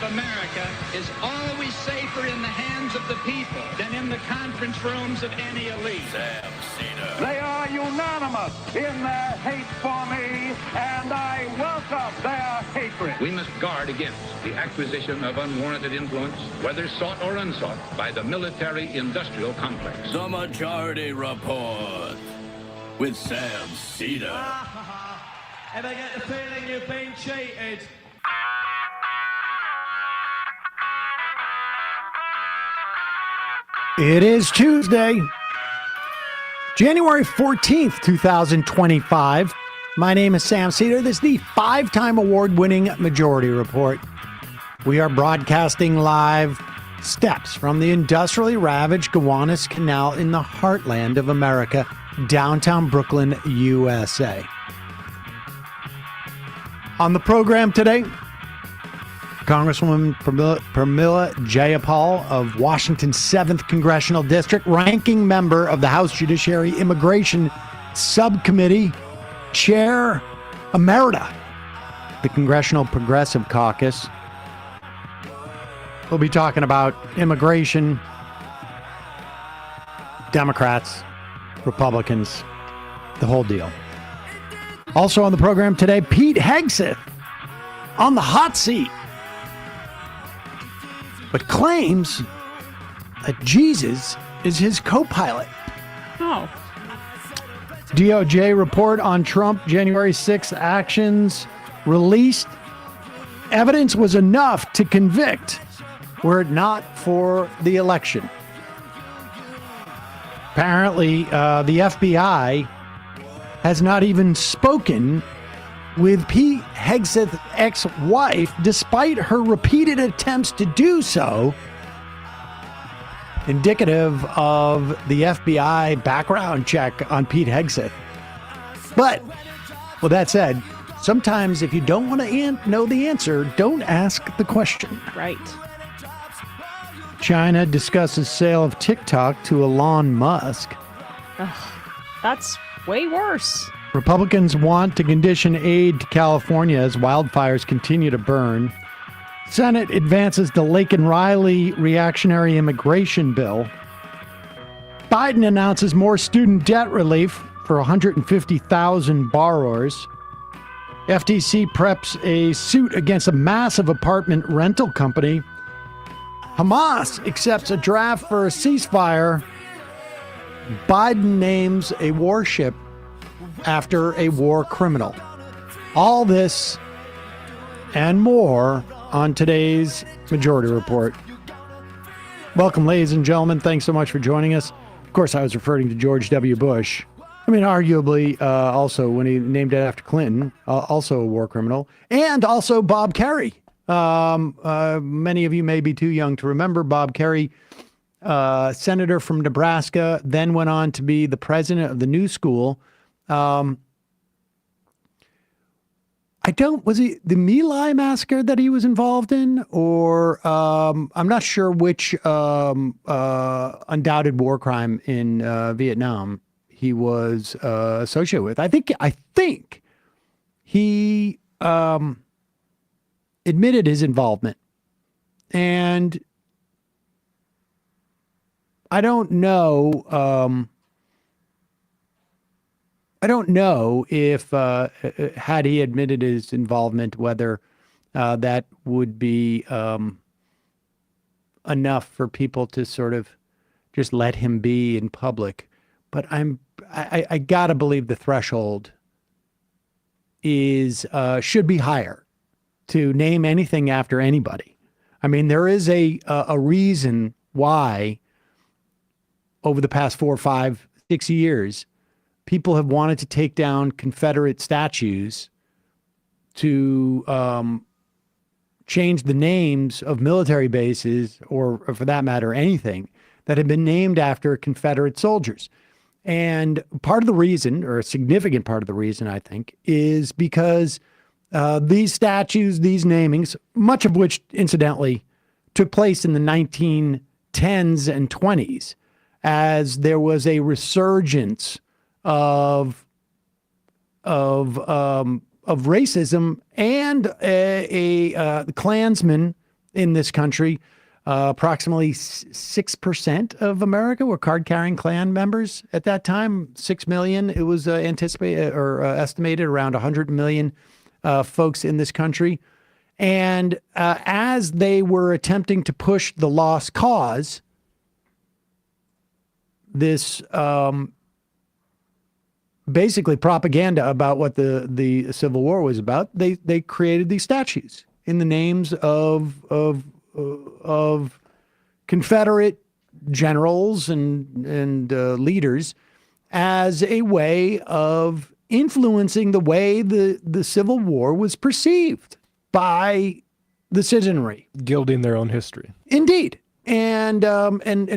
America is always safer in the hands of the people than in the conference rooms of any elite. Sam Seder. They are unanimous in their hate for me, and I welcome their hatred. We must guard against the acquisition of unwarranted influence, whether sought or unsought, by the military-industrial complex. The Majority Report with Sam Seder. Ever get the feeling you've been cheated? It is Tuesday, January 14th, 2025. My name is Sam Seder. This is the five-time award-winning Majority Report. We are broadcasting live steps from the industrially ravaged Gowanus Canal in the heartland of America, downtown Brooklyn, USA. On the program today, Congresswoman Pramila Jayapal of Washington's 7th Congressional District, ranking member of the House Judiciary Immigration Subcommittee, Chair Emerita, the Congressional Progressive Caucus. We'll be talking about immigration, Democrats, Republicans, the whole deal. Also on the program today, Pete Hegseth on the hot seat, but claims that Jesus is his co-pilot. Oh. DOJ report on Trump January 6th actions released. Evidence was enough to convict were it not for the election. Apparently, the FBI has not even spoken with Pete Hegseth's ex-wife, despite her repeated attempts to do so, indicative of the FBI background check on Pete Hegseth. But, with that said, sometimes if you don't want to know the answer, don't ask the question. Right. China discusses sale of TikTok to Elon Musk. Ugh, that's way worse. Republicans want to condition aid to California as wildfires continue to burn. Senate advances the Laken Riley reactionary immigration bill. Biden announces more student debt relief for 150,000 borrowers. FTC preps a suit against a massive apartment rental company. Hamas accepts a draft for a ceasefire. Biden names a warship after a war criminal. All this and more on today's Majority Report. Welcome, ladies and gentlemen. Thanks so much for joining us. Of course, I was referring to George W. Bush. I mean, arguably, also when he named it after Clinton, also a war criminal, and also Bob Kerrey. Many of you may be too young to remember Bob Kerrey, senator from Nebraska, then went on to be the president of the New School. Was he the My Lai massacre that he was involved in? Or I'm not sure which undoubted war crime in Vietnam he was associated with. I think he admitted his involvement. And I don't know if, had he admitted his involvement, whether that would be enough for people to sort of just let him be in public. But I gotta believe the threshold should be higher to name anything after anybody. I mean, there is a reason why over the past 4, 5, 6 years, people have wanted to take down Confederate statues to change the names of military bases, or for that matter, anything that had been named after Confederate soldiers. And part of the reason, or a significant part of the reason, I think, is because these statues, these namings, much of which, incidentally, took place in the 1910s and 20s, as there was a resurgence of racism and a Klansmen in this country. Approximately 6% of America were card-carrying Klan members at that time. 6 million. It was anticipated or estimated around 100 million folks in this country. And as they were attempting to push the lost cause, this basically propaganda about what the Civil War was about, they created these statues in the names of Confederate generals and leaders as a way of influencing the way the Civil War was perceived by the citizenry. Gilding their own history. Indeed. And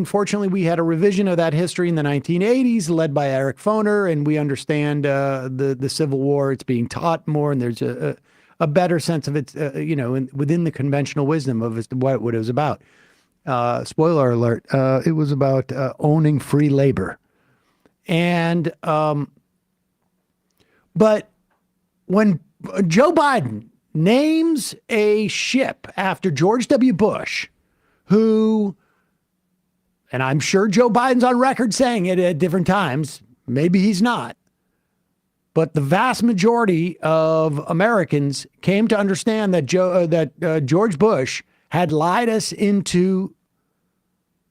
fortunately, we had a revision of that history in the 1980s led by Eric Foner, and we understand the Civil War. It's being taught more, and there's a better sense of it, within the conventional wisdom of what it was about. Spoiler alert, it was about owning free labor. And, but when Joe Biden names a ship after George W. Bush, who, and I'm sure Joe Biden's on record saying it at different times, maybe he's not, but the vast majority of Americans came to understand that George Bush had lied us into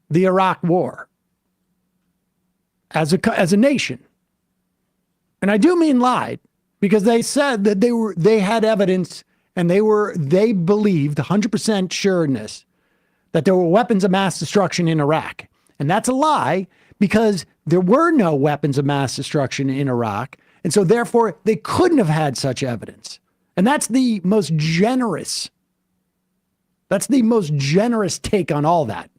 the Iraq War as a nation. And I do mean lied, because they said that they had evidence, and they believed 100% sureness that there were weapons of mass destruction in Iraq. And that's a lie, because there were no weapons of mass destruction in Iraq. And so therefore they couldn't have had such evidence. And that's the most generous take on all that.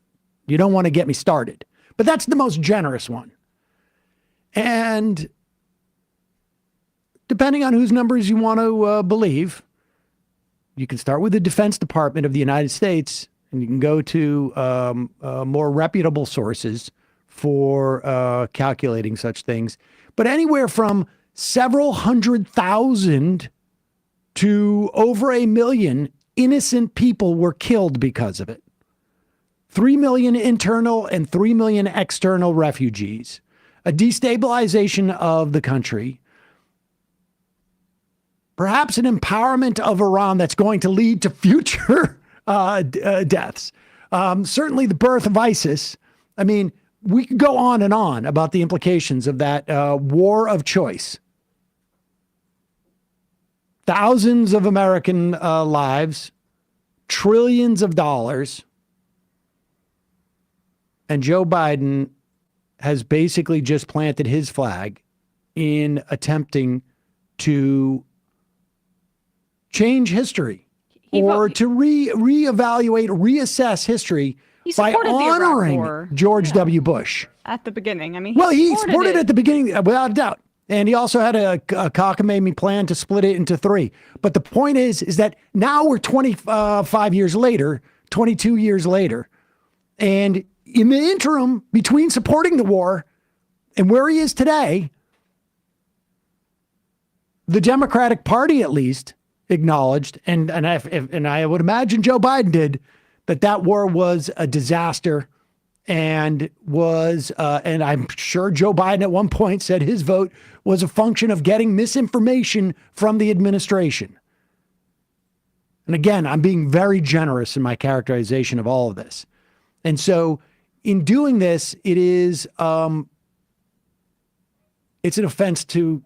You don't want to get me started, but that's the most generous one. And depending on whose numbers you want to believe, you can start with the Defense Department of the United States, and you can go to more reputable sources for calculating such things. But anywhere from several 100,000 to over 1 million innocent people were killed because of it. 3 million internal and 3 million external refugees. A destabilization of the country. Perhaps an empowerment of Iran that's going to lead to future deaths. Certainly the birth of ISIS. I mean, we could go on and on about the implications of that war of choice. Thousands of American lives, trillions of dollars. And Joe Biden has basically just planted his flag in attempting to change history or to reevaluate, reassess history by honoring George W. Bush. At the beginning. I mean, he supported it at the beginning, without a doubt. And he also had a cockamamie plan to split it into 3. But the point is that now we're 25 years later, 22 years later. And in the interim between supporting the war and where he is today, the Democratic Party at least acknowledged, and I would imagine Joe Biden did, that war was a disaster and was, and I'm sure Joe Biden at one point said his vote was a function of getting misinformation from the administration. And again, I'm being very generous in my characterization of all of this. And so in doing this, it is, it's an offense to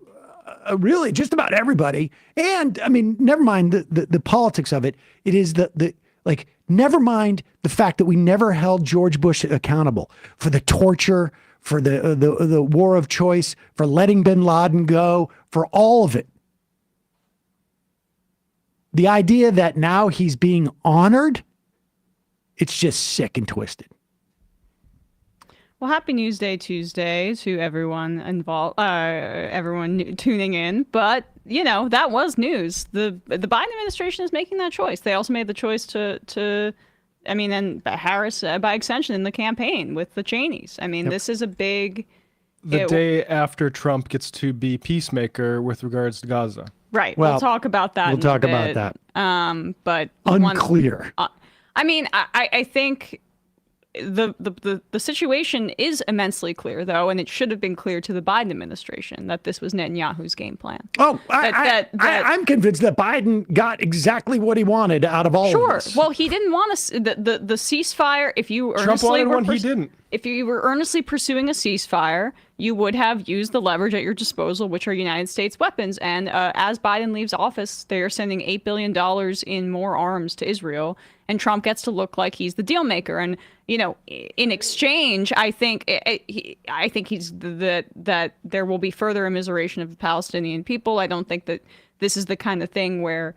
really just about everybody. And I mean, never mind the politics of it. It is never mind the fact that we never held George Bush accountable for the torture, for the war of choice, for letting bin Laden go, for all of it. The idea that now he's being honored, it's just sick and twisted. Well, happy News Day Tuesday to everyone involved, everyone tuning in. But, that was news. The Biden administration is making that choice. They also made the choice and Harris, by extension, in the campaign with the Cheneys. I mean, This is a big... The day after Trump gets to be peacemaker with regards to Gaza. Right. We'll talk about that. We'll talk about that. But unclear. I mean, I think the situation is immensely clear, though, and it should have been clear to the Biden administration that this was Netanyahu's game plan. Oh, I'm convinced that Biden got exactly what he wanted out of all of this. Well, he didn't want the ceasefire. If you Trump wanted one, he didn't. If you were earnestly pursuing a ceasefire, you would have used the leverage at your disposal, which are United States weapons. And as Biden leaves office, they are sending $8 billion in more arms to Israel. And Trump gets to look like he's the deal maker. And, you know, in exchange, I think he's that there will be further immiseration of the Palestinian people. I don't think that this is the kind of thing where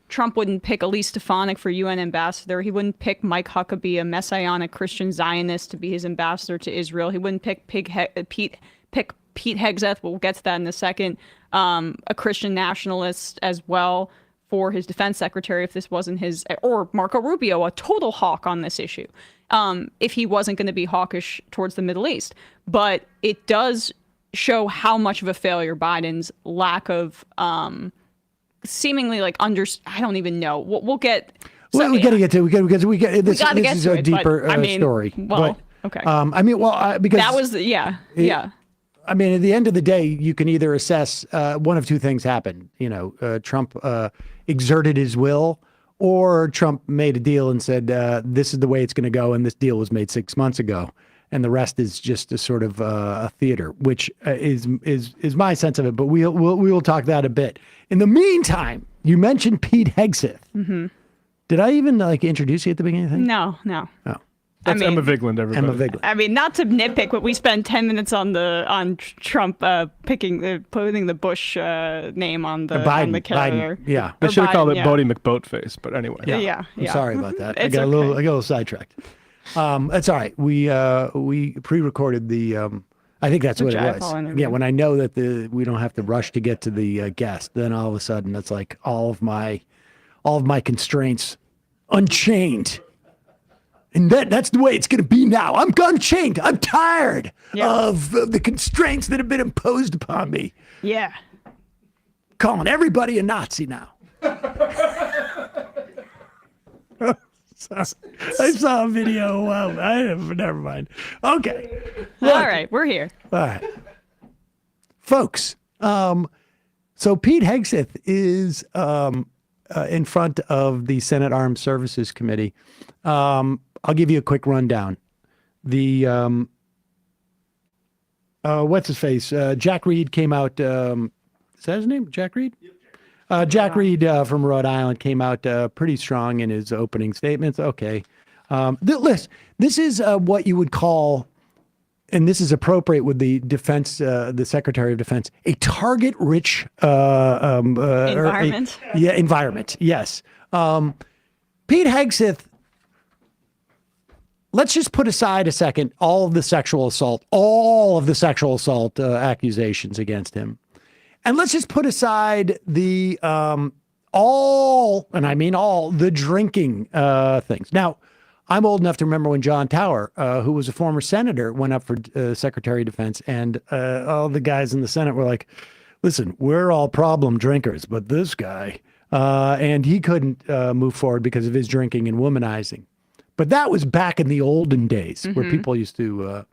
Trump wouldn't pick Elise Stefanik for UN ambassador. He wouldn't pick Mike Huckabee, a messianic Christian Zionist, to be his ambassador to Israel. He wouldn't pick Pete Hegseth. We'll get to that in a second. A Christian nationalist as well for his defense secretary, if this wasn't his, or Marco Rubio, a total hawk on this issue, if he wasn't going to be hawkish towards the Middle East. But it does show how much of a failure Biden's lack of seemingly like I don't even know. We'll get. Well, we got to get to because we get this. This is a deeper story. Well, okay. Because that was yeah. I mean, at the end of the day, you can either assess one of two things happened. You know, Trump exerted his will, or Trump made a deal and said, this is the way it's going to go. And this deal was made 6 months ago. And the rest is just a sort of a theater, which is my sense of it. But we will talk that a bit. In the meantime, you mentioned Pete Hegseth. Mm-hmm. Did I even introduce you at the beginning of the thing? No. Oh. That's Emma Vigeland, everybody. Emma Vigeland. I mean, not to nitpick, but we spent 10 minutes on Trump putting the Bush name on the carrier. Biden, yeah. They should have called it Bodie McBoatface, but anyway. Yeah. I'm sorry about that. I It's got a okay. little sidetracked. That's all right. We pre-recorded the. I think that's what it was. Interview. Yeah, when I know that we don't have to rush to get to the guest, then all of a sudden it's like all of my constraints unchained. And that's the way it's going to be now. I'm unchained. I'm tired of the constraints that have been imposed upon me. Yeah. Calling everybody a Nazi now. I saw a video. Never mind. Okay. Look. All right, we're here. All right. Folks, so Pete Hegseth is in front of the Senate Armed Services Committee. I'll give you a quick rundown. The what's his face? Jack Reed came out. Is that his name? Jack Reed? Jack Reed from Rhode Island came out pretty strong in his opening statements. Okay. This is what you would call, and this is appropriate with the defense, the Secretary of Defense, a target-rich Environment. Environment. Yes. Pete Hegseth. Let's just put aside a second all of the sexual assault accusations against him. And let's just put aside the all the drinking things. Now, I'm old enough to remember when John Tower, who was a former senator, went up for Secretary of Defense, and all the guys in the Senate were like, listen, we're all problem drinkers, but this guy, and he couldn't move forward because of his drinking and womanizing. But that was back in the olden days where people used to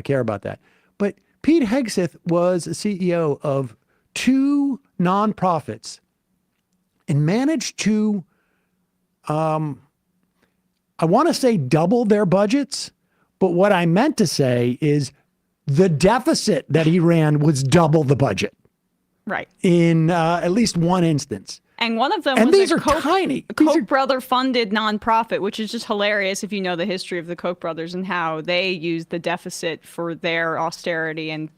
care about that. But Pete Hegseth was a CEO of 2 nonprofits and managed to, I want to say double their budgets. But what I meant to say is the deficit that he ran was double the budget. Right. In at least one instance. And one of them and was these a are Koch, tiny. Koch brother funded nonprofit, which is just hilarious if you know the history of the Koch brothers and how they used the deficit for their austerity and,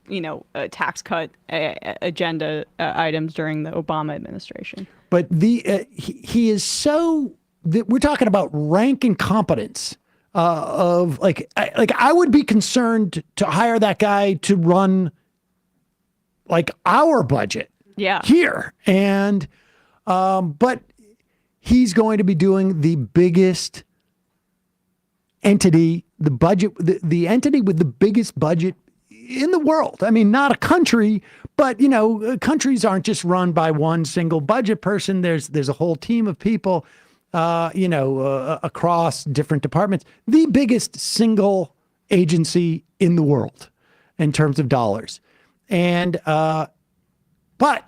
tax cut agenda items during the Obama administration. But he is so, we're talking about rank incompetence of I would be concerned to hire that guy to run our budget here. And but he's going to be doing the biggest entity, the entity with the biggest budget in the world. I mean, not a country, but countries aren't just run by one single budget person. There's a whole team of people. across different departments, the biggest single agency in the world in terms of dollars. And, but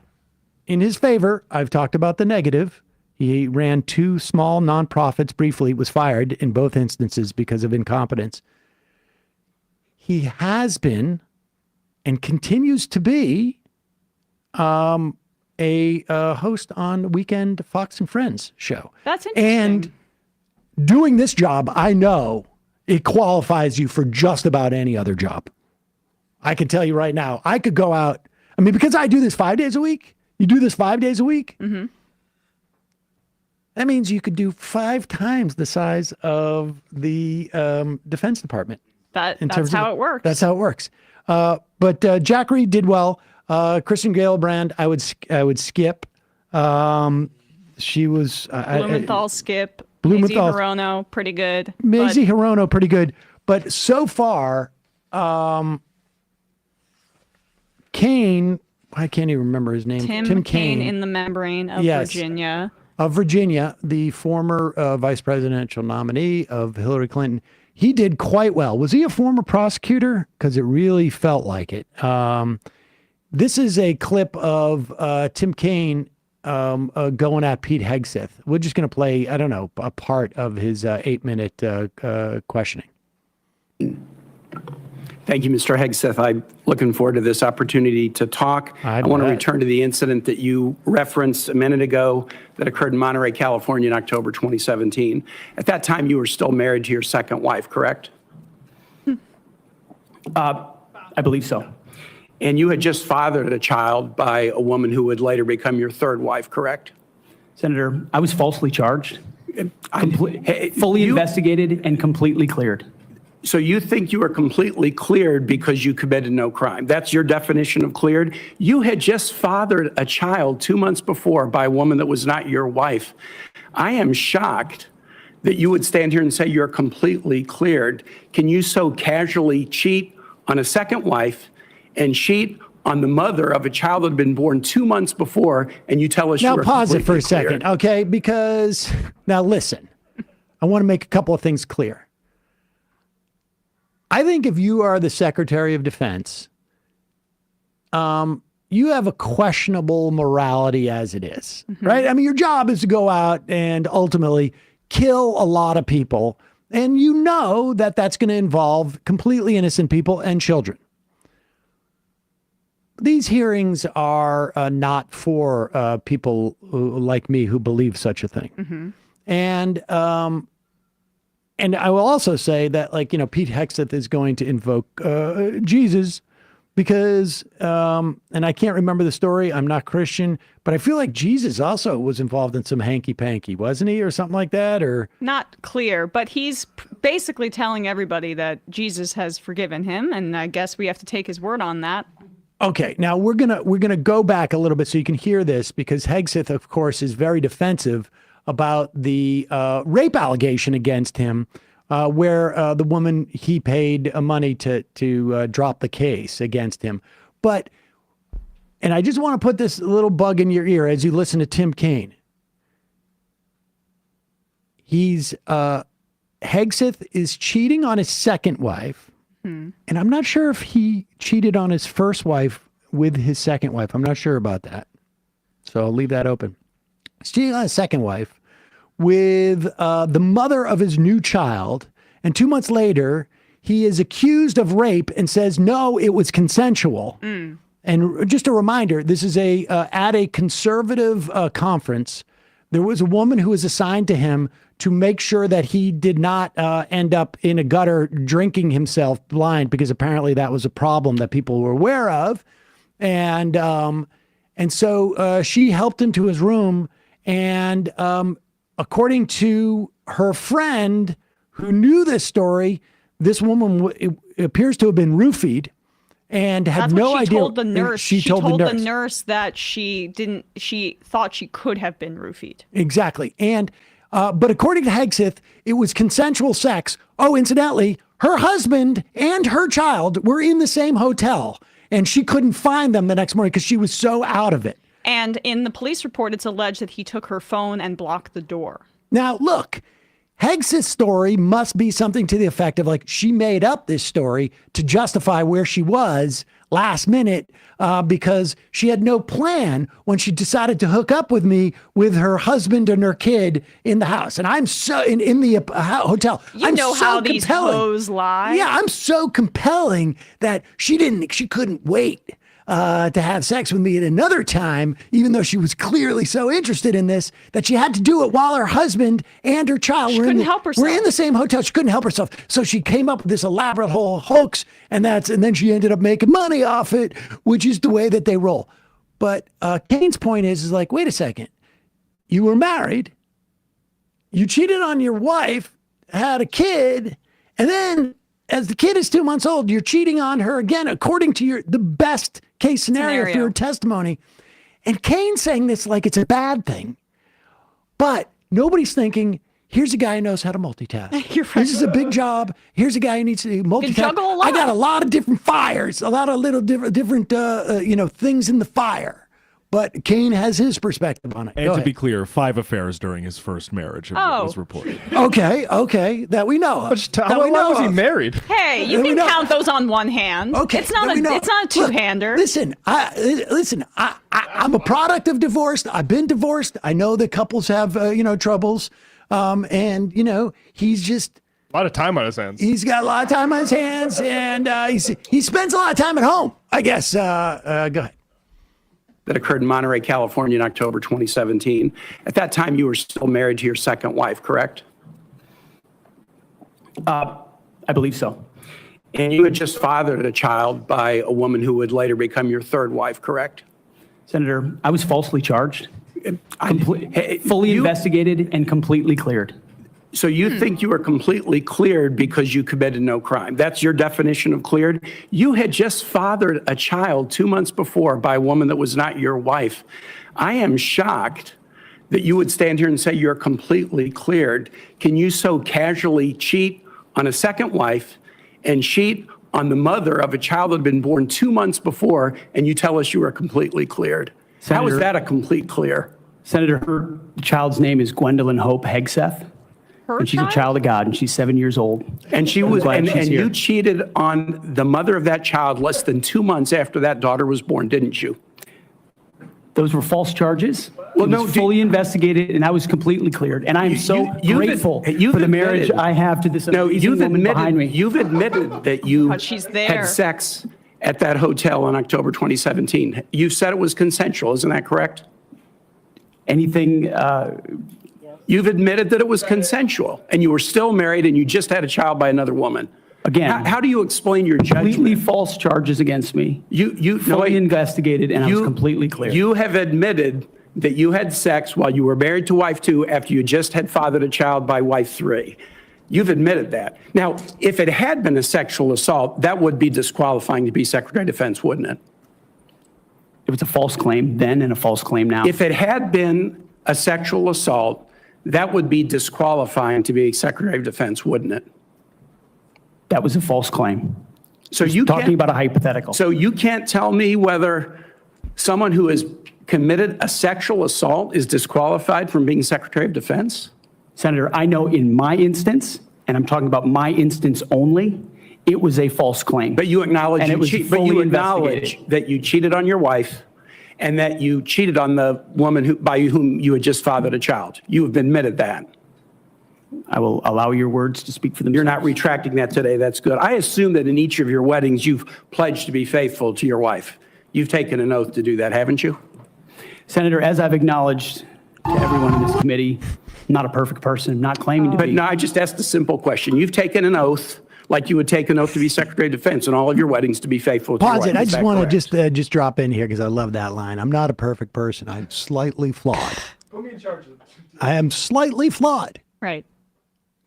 in his favor, I've talked about the negative. He ran 2 small nonprofits briefly, was fired in both instances because of incompetence. He has been and continues to be a host on Weekend Fox and Friends show. That's interesting. And doing this job, I know it qualifies you for just about any other job. I can tell you right now, I could go out. I mean, because I do this 5 days a week. You do this 5 days a week. Mm-hmm. That means you could do 5 times the size of the Defense Department. That's how it works. That's how it works. But Jack Reed did well. Kristen Gillibrand, I would skip. She was Blumenthal skip. Blumenthal. Maisie Hirono, pretty good. Maisie Hirono, pretty good. But so far, Kane, I can't even remember his name. Tim Kaine in the membrane of Virginia. Of Virginia, the former vice presidential nominee of Hillary Clinton. He did quite well. Was he a former prosecutor? Because it really felt like it. This is a clip of Tim Kaine going at Pete Hegseth. We're just going to play, I don't know, a part of his 8-minute questioning. Thank you, Mr. Hegseth. I'm looking forward to this opportunity to talk. I want to return to the incident that you referenced a minute ago that occurred in Monterey, California in October 2017. At that time, you were still married to your second wife, correct? I believe so. And you had just fathered a child by a woman who would later become your third wife, correct? Senator, I was falsely charged, fully investigated, and completely cleared. So you think you were completely cleared because you committed no crime. That's your definition of cleared? You had just fathered a child 2 months before by a woman that was not your wife. I am shocked that you would stand here and say you're completely cleared. Can you so casually cheat on a second wife and cheat on the mother of a child that had been born 2 months before, and you tell us now you were pause it for a cleared? second, okay? Because now listen, I want to make a couple of things clear. I think if you are the Secretary of Defense, you have a questionable morality as it is, right? I mean, your job is to go out and ultimately kill a lot of people, and you know that that's going to involve completely innocent people and children. These hearings are not for people like me who believe such a thing. And I will also say that, like, Pete Hegseth is going to invoke Jesus because, and I can't remember the story. I'm not Christian, but I feel like Jesus also was involved in some hanky-panky, wasn't he? Or something like that, or? Not Clear, but he's basically telling everybody that Jesus has forgiven him. And I guess we have to take his word on that. Okay, now we're gonna go back a little bit so you can hear this, because Hegseth, of course, is very defensive about the rape allegation against him, where the woman he paid money to drop the case against him. And I just want to put this little bug in your ear as you listen to Tim Kaine. Hegseth is cheating on his second wife. And I'm not sure if he cheated on his first wife with his second wife. I'm not sure about that. So I'll leave that open. He's cheating on his second wife with the mother of his new child. And 2 months later, he is accused of rape and says, no, it was consensual. And just a reminder, this is at a conservative conference. There was a woman who was assigned to him to make sure that he did not end up in a gutter drinking himself blind, because apparently that was a problem that people were aware of. And so she helped him to his room. And according to her friend who knew this story, this woman appears to have been roofied and had no idea. She told the nurse. She told the nurse that she thought she could have been roofied. Exactly. And but according to Hegseth, it was consensual sex. Oh, incidentally, her husband and her child were in the same hotel, and she couldn't find them the next morning because she was so out of it. And in the police report, it's alleged that he took her phone and blocked the door. Now, look, Hegseth's story must be something to the effect of like she made up this story to justify where she was last minute because she had no plan when she decided to hook up with me with her husband and her kid in the house. And I'm so in the hotel. You know how these hoes lie. Yeah, I'm so compelling that she couldn't wait to have sex with me at another time, even though she was clearly so interested in this, that she had to do it while her husband and her child were in the same hotel. She couldn't help herself. So she came up with this elaborate whole hoax, and then she ended up making money off it, which is the way that they roll. But Kane's point is like, wait a second. You were married, you cheated on your wife, had a kid, and then as the kid is 2 months old, you're cheating on her again, according to the best case scenario for your testimony. And Kane's saying this like it's a bad thing. But nobody's thinking, here's a guy who knows how to multitask. This is a big job. Here's a guy who needs to multitask. Juggle a lot. I got a lot of different fires, a lot of little different things in the fire. But Kane has his perspective on it. And to be clear, 5 affairs during his first marriage was reported. Okay, that we know of. How long was he married? Hey, you can count those on one hand. Okay, it's not a two-hander. Listen, I'm a product of divorce. I've been divorced. I know that couples have troubles, and he's just a lot of time on his hands. He's got a lot of time on his hands, and he spends a lot of time at home, I guess. Go ahead. That occurred in Monterey, California in October 2017. At that time, you were still married to your second wife, correct? I believe so. And you had just fathered a child by a woman who would later become your third wife, correct? Senator, I was falsely charged, fully investigated, and completely cleared. So you think you were completely cleared because you committed no crime. That's your definition of cleared? You had just fathered a child 2 months before by a woman that was not your wife. I am shocked that you would stand here and say you're completely cleared. Can you so casually cheat on a second wife and cheat on the mother of a child that had been born 2 months before, and you tell us you were completely cleared? How is that a complete clear? Senator, her child's name is Gwendolyn Hope Hegseth. And she's a child of God, and she's 7 years old. And she was, and you cheated on the mother of that child less than 2 months after that daughter was born, didn't you? Those were false charges. Well, it was fully investigated, and I was completely cleared. And I'm so grateful for the marriage I have to this amazing woman behind me. You've admitted that you had sex at that hotel in October 2017. You said it was consensual, isn't that correct? Anything... You've admitted that it was consensual, and you were still married, and you just had a child by another woman. Again, how do you explain your judgment? Completely false charges against me. You fully investigated, and I was completely clear. You have admitted that you had sex while you were married to wife 2 after you just had fathered a child by wife 3. You've admitted that. Now, if it had been a sexual assault, that would be disqualifying to be Secretary of Defense, wouldn't it? It was a false claim then and a false claim now. If it had been a sexual assault, that would be disqualifying to be Secretary of Defense, wouldn't it? That was a false claim. So you talking about a hypothetical. So you can't tell me whether someone who has committed a sexual assault is disqualified from being Secretary of Defense? Senator, I know in my instance, and I'm talking about my instance only, it was a false claim. But you acknowledge investigated. that you cheated on your wife and that you cheated on the woman by whom you had just fathered a child. You have admitted that. I will allow your words to speak for themselves. You're not retracting that today. That's good. I assume that in each of your weddings, you've pledged to be faithful to your wife. You've taken an oath to do that, haven't you? Senator, as I've acknowledged to everyone in this committee, I'm not a perfect person. I'm not claiming to be. But no, I just asked a simple question. You've taken an oath like you would take an oath to be Secretary of Defense and all of your weddings to be faithful to your wife. Pause it. I just want to just drop in here because I love that line. I'm not a perfect person. I'm slightly flawed. Put me in charge of it. I am slightly flawed. Right.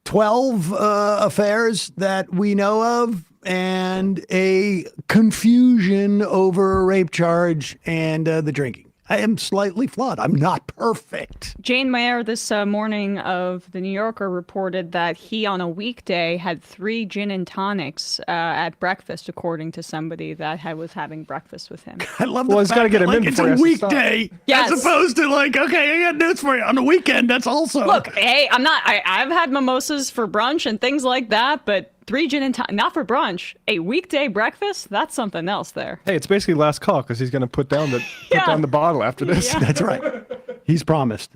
12 affairs that we know of and a confusion over a rape charge and the drinking. I am slightly flawed. I'm not perfect. Jane Mayer this morning of The New Yorker reported that he on a weekday had 3 gin and tonics at breakfast, according to somebody that was having breakfast with him. I love the fact that, like, it's a weekday yes. as opposed to like, okay, I got news for you. On the weekend, that's also... Look, hey, I've had mimosas for brunch and things like that, but 3 gin and tonic, not for brunch. A weekday breakfast, that's something else there. Hey, it's basically last call because he's going to put down the bottle after this. Yeah. That's right. He's promised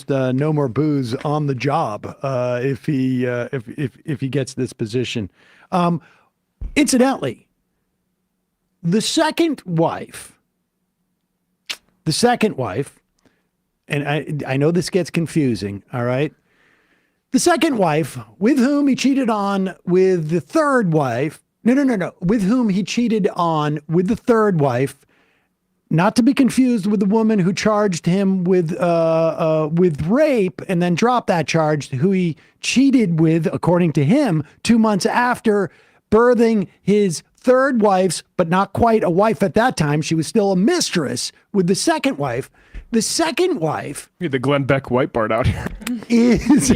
no more booze on the job if he gets this position. Incidentally, the second wife, and I know this gets confusing, all right? The second wife, with whom he cheated on with the third wife, with whom he cheated on with the third wife, not to be confused with the woman who charged him with rape and then dropped that charge, who he cheated with, according to him, 2 months after birthing his third wife's, but not quite a wife at that time. She was still a mistress with the second wife. The second wife, the Glenn Beck Whitebart out here, is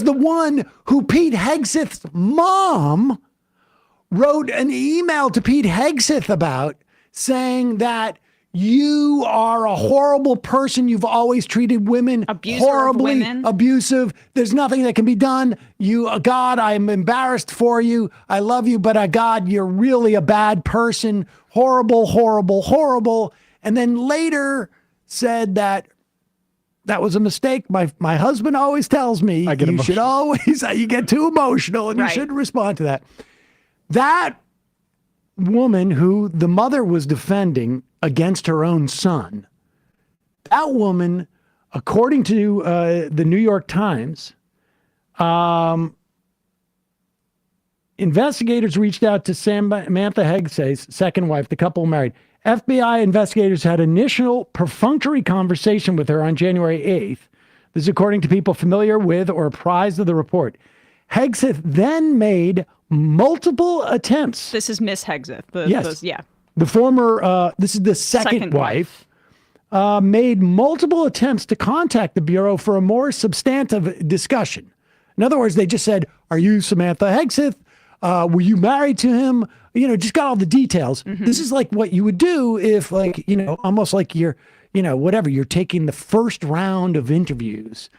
the one who Pete Hegseth's mom wrote an email to Pete Hegseth about, saying that you are a horrible person. You've always treated women horribly abusive. There's nothing that can be done. God, I'm embarrassed for you. I love you, but God, you're really a bad person. Horrible, horrible, horrible. And then later said that was a mistake. My husband always tells me you should always, you get too emotional and you shouldn't respond to that. That woman who the mother was defending against her own son, that woman, according to the New York Times, investigators reached out to Samantha Hegseth's second wife, the couple married. FBI investigators had initial perfunctory conversation with her on January 8th. This is according to people familiar with or apprised of the report. Hegseth then made multiple attempts. This is Miss Hegseth. The former, this is the second wife, made multiple attempts to contact the Bureau for a more substantive discussion. In other words, they just said, are you Samantha Hegseth? Were you married to him? Just got all the details. Mm-hmm. This is like what you would do if, like, almost like you're, you're taking the first round of interviews.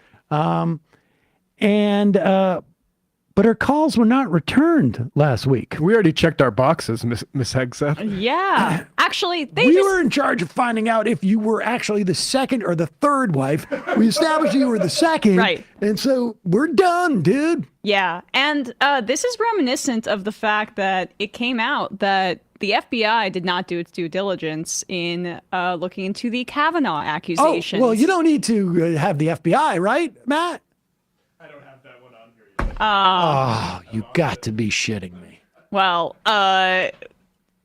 But her calls were not returned last week. We already checked our boxes, Miss Hegseth. Yeah. Actually, we were in charge of finding out if you were actually the second or the third wife. We established you were the second. Right. And so we're done, dude. Yeah. And this is reminiscent of the fact that it came out that the FBI did not do its due diligence in looking into the Kavanaugh accusations. Oh, well, you don't need to have the FBI, right, Matt? You got to be shitting me. Well,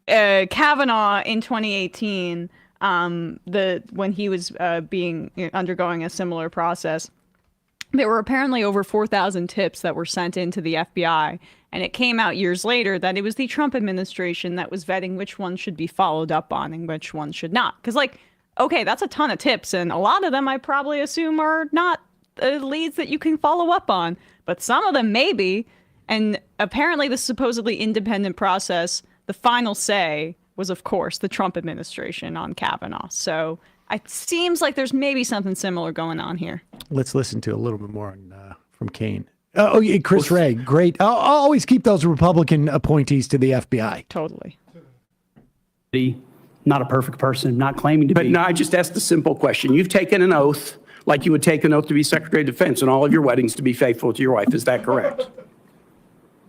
Kavanaugh in 2018, when he was undergoing a similar process, there were apparently over 4,000 tips that were sent into the FBI, and it came out years later that it was the Trump administration that was vetting which ones should be followed up on and which ones should not. Because, okay, that's a ton of tips, and a lot of them I probably assume are not leads that you can follow up on. But some of them maybe, and apparently the supposedly independent process, the final say was, of course, the Trump administration on Kavanaugh. So it seems like there's maybe something similar going on here. Let's listen to a little bit more from Kane. Chris Wray, great. I'll always keep those Republican appointees to the FBI. Totally. Not a perfect person, not claiming to be. But no, I just asked a simple question. You've taken an oath, like you would take an oath to be Secretary of Defense and all of your weddings to be faithful to your wife. Is that correct?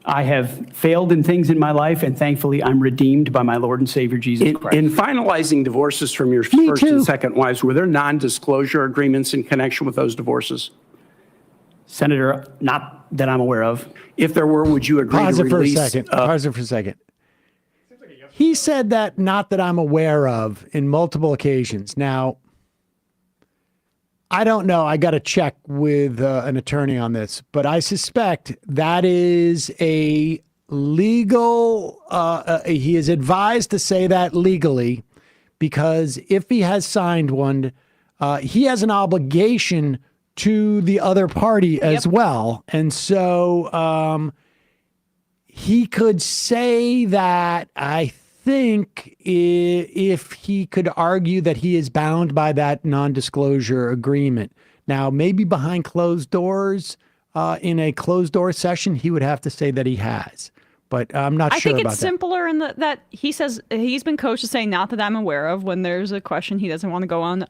I have failed in things in my life, and thankfully I'm redeemed by my Lord and Savior, Jesus Christ. In finalizing divorces from your first and second wives, were there non-disclosure agreements in connection with those divorces? Senator, not that I'm aware of. If there were, would you agree to release? Pause it for a second. He said that, not that I'm aware of, in multiple occasions. Now, I don't know. I got to check with an attorney on this, but I suspect that is a legal, he is advised to say that legally because if he has signed one, he has an obligation to the other party as well. And so he could say that, I think, if he could argue that he is bound by that non-disclosure agreement. Now, maybe behind closed doors, in a closed door session, he would have to say that he has. But I'm not sure about that. I think it's simpler in that he says he's been coached to say not that I'm aware of when there's a question he doesn't want to go on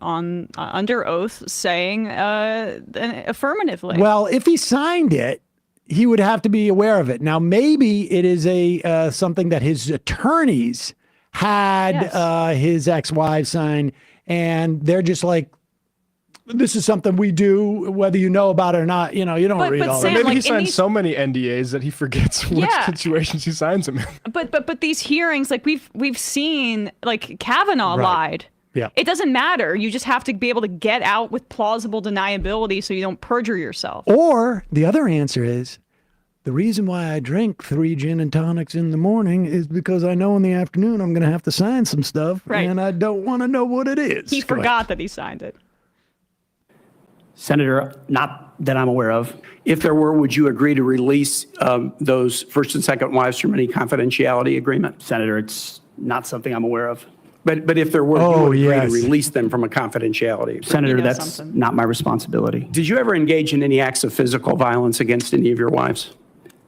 under oath saying affirmatively. Well, if he signed it, he would have to be aware of it. Now, maybe it is a something that his attorneys had his ex-wife sign, and they're just like, this is something we do, whether you know about it or not. You know, you don't read all that. Maybe he signs so many NDAs that he forgets which situations he signs them in. But these hearings, like we've seen, like Kavanaugh lied. Yeah. It doesn't matter. You just have to be able to get out with plausible deniability so you don't perjure yourself. Or the other answer is, the reason why I drink 3 gin and tonics in the morning is because I know in the afternoon I'm going to have to sign some stuff, and I don't want to know what it is. He forgot that he signed it. Senator, not that I'm aware of. If there were, would you agree to release those first and second wives from any confidentiality agreement? Senator, it's not something I'm aware of. But if there were, you would agree to release them from a confidentiality agreement? Senator, that's not my responsibility. Did you ever engage in any acts of physical violence against any of your wives?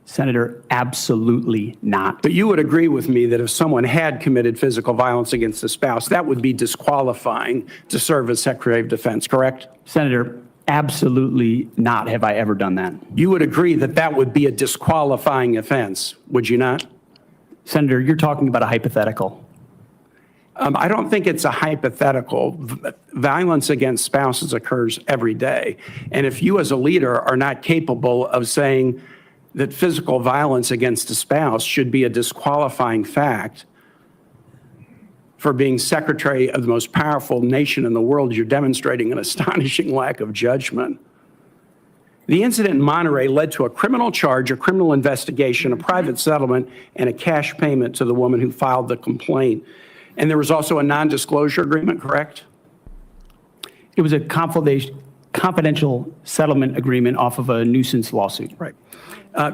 Senator, absolutely not. But you would agree with me that if someone had committed physical violence against a spouse, that would be disqualifying to serve as Secretary of Defense, correct? Senator, absolutely not have I ever done that. You would agree that that would be a disqualifying offense, would you not? Senator, you're talking about a hypothetical. I don't think it's a hypothetical. Violence against spouses occurs every day. And if you as a leader are not capable of saying that physical violence against a spouse should be a disqualifying fact for being secretary of the most powerful nation in the world, you're demonstrating an astonishing lack of judgment. The incident in Monterey led to a criminal charge, a criminal investigation, a private settlement, and a cash payment to the woman who filed the complaint. And there was also a non-disclosure agreement, correct? It was a confidential settlement agreement off of a nuisance lawsuit. Right.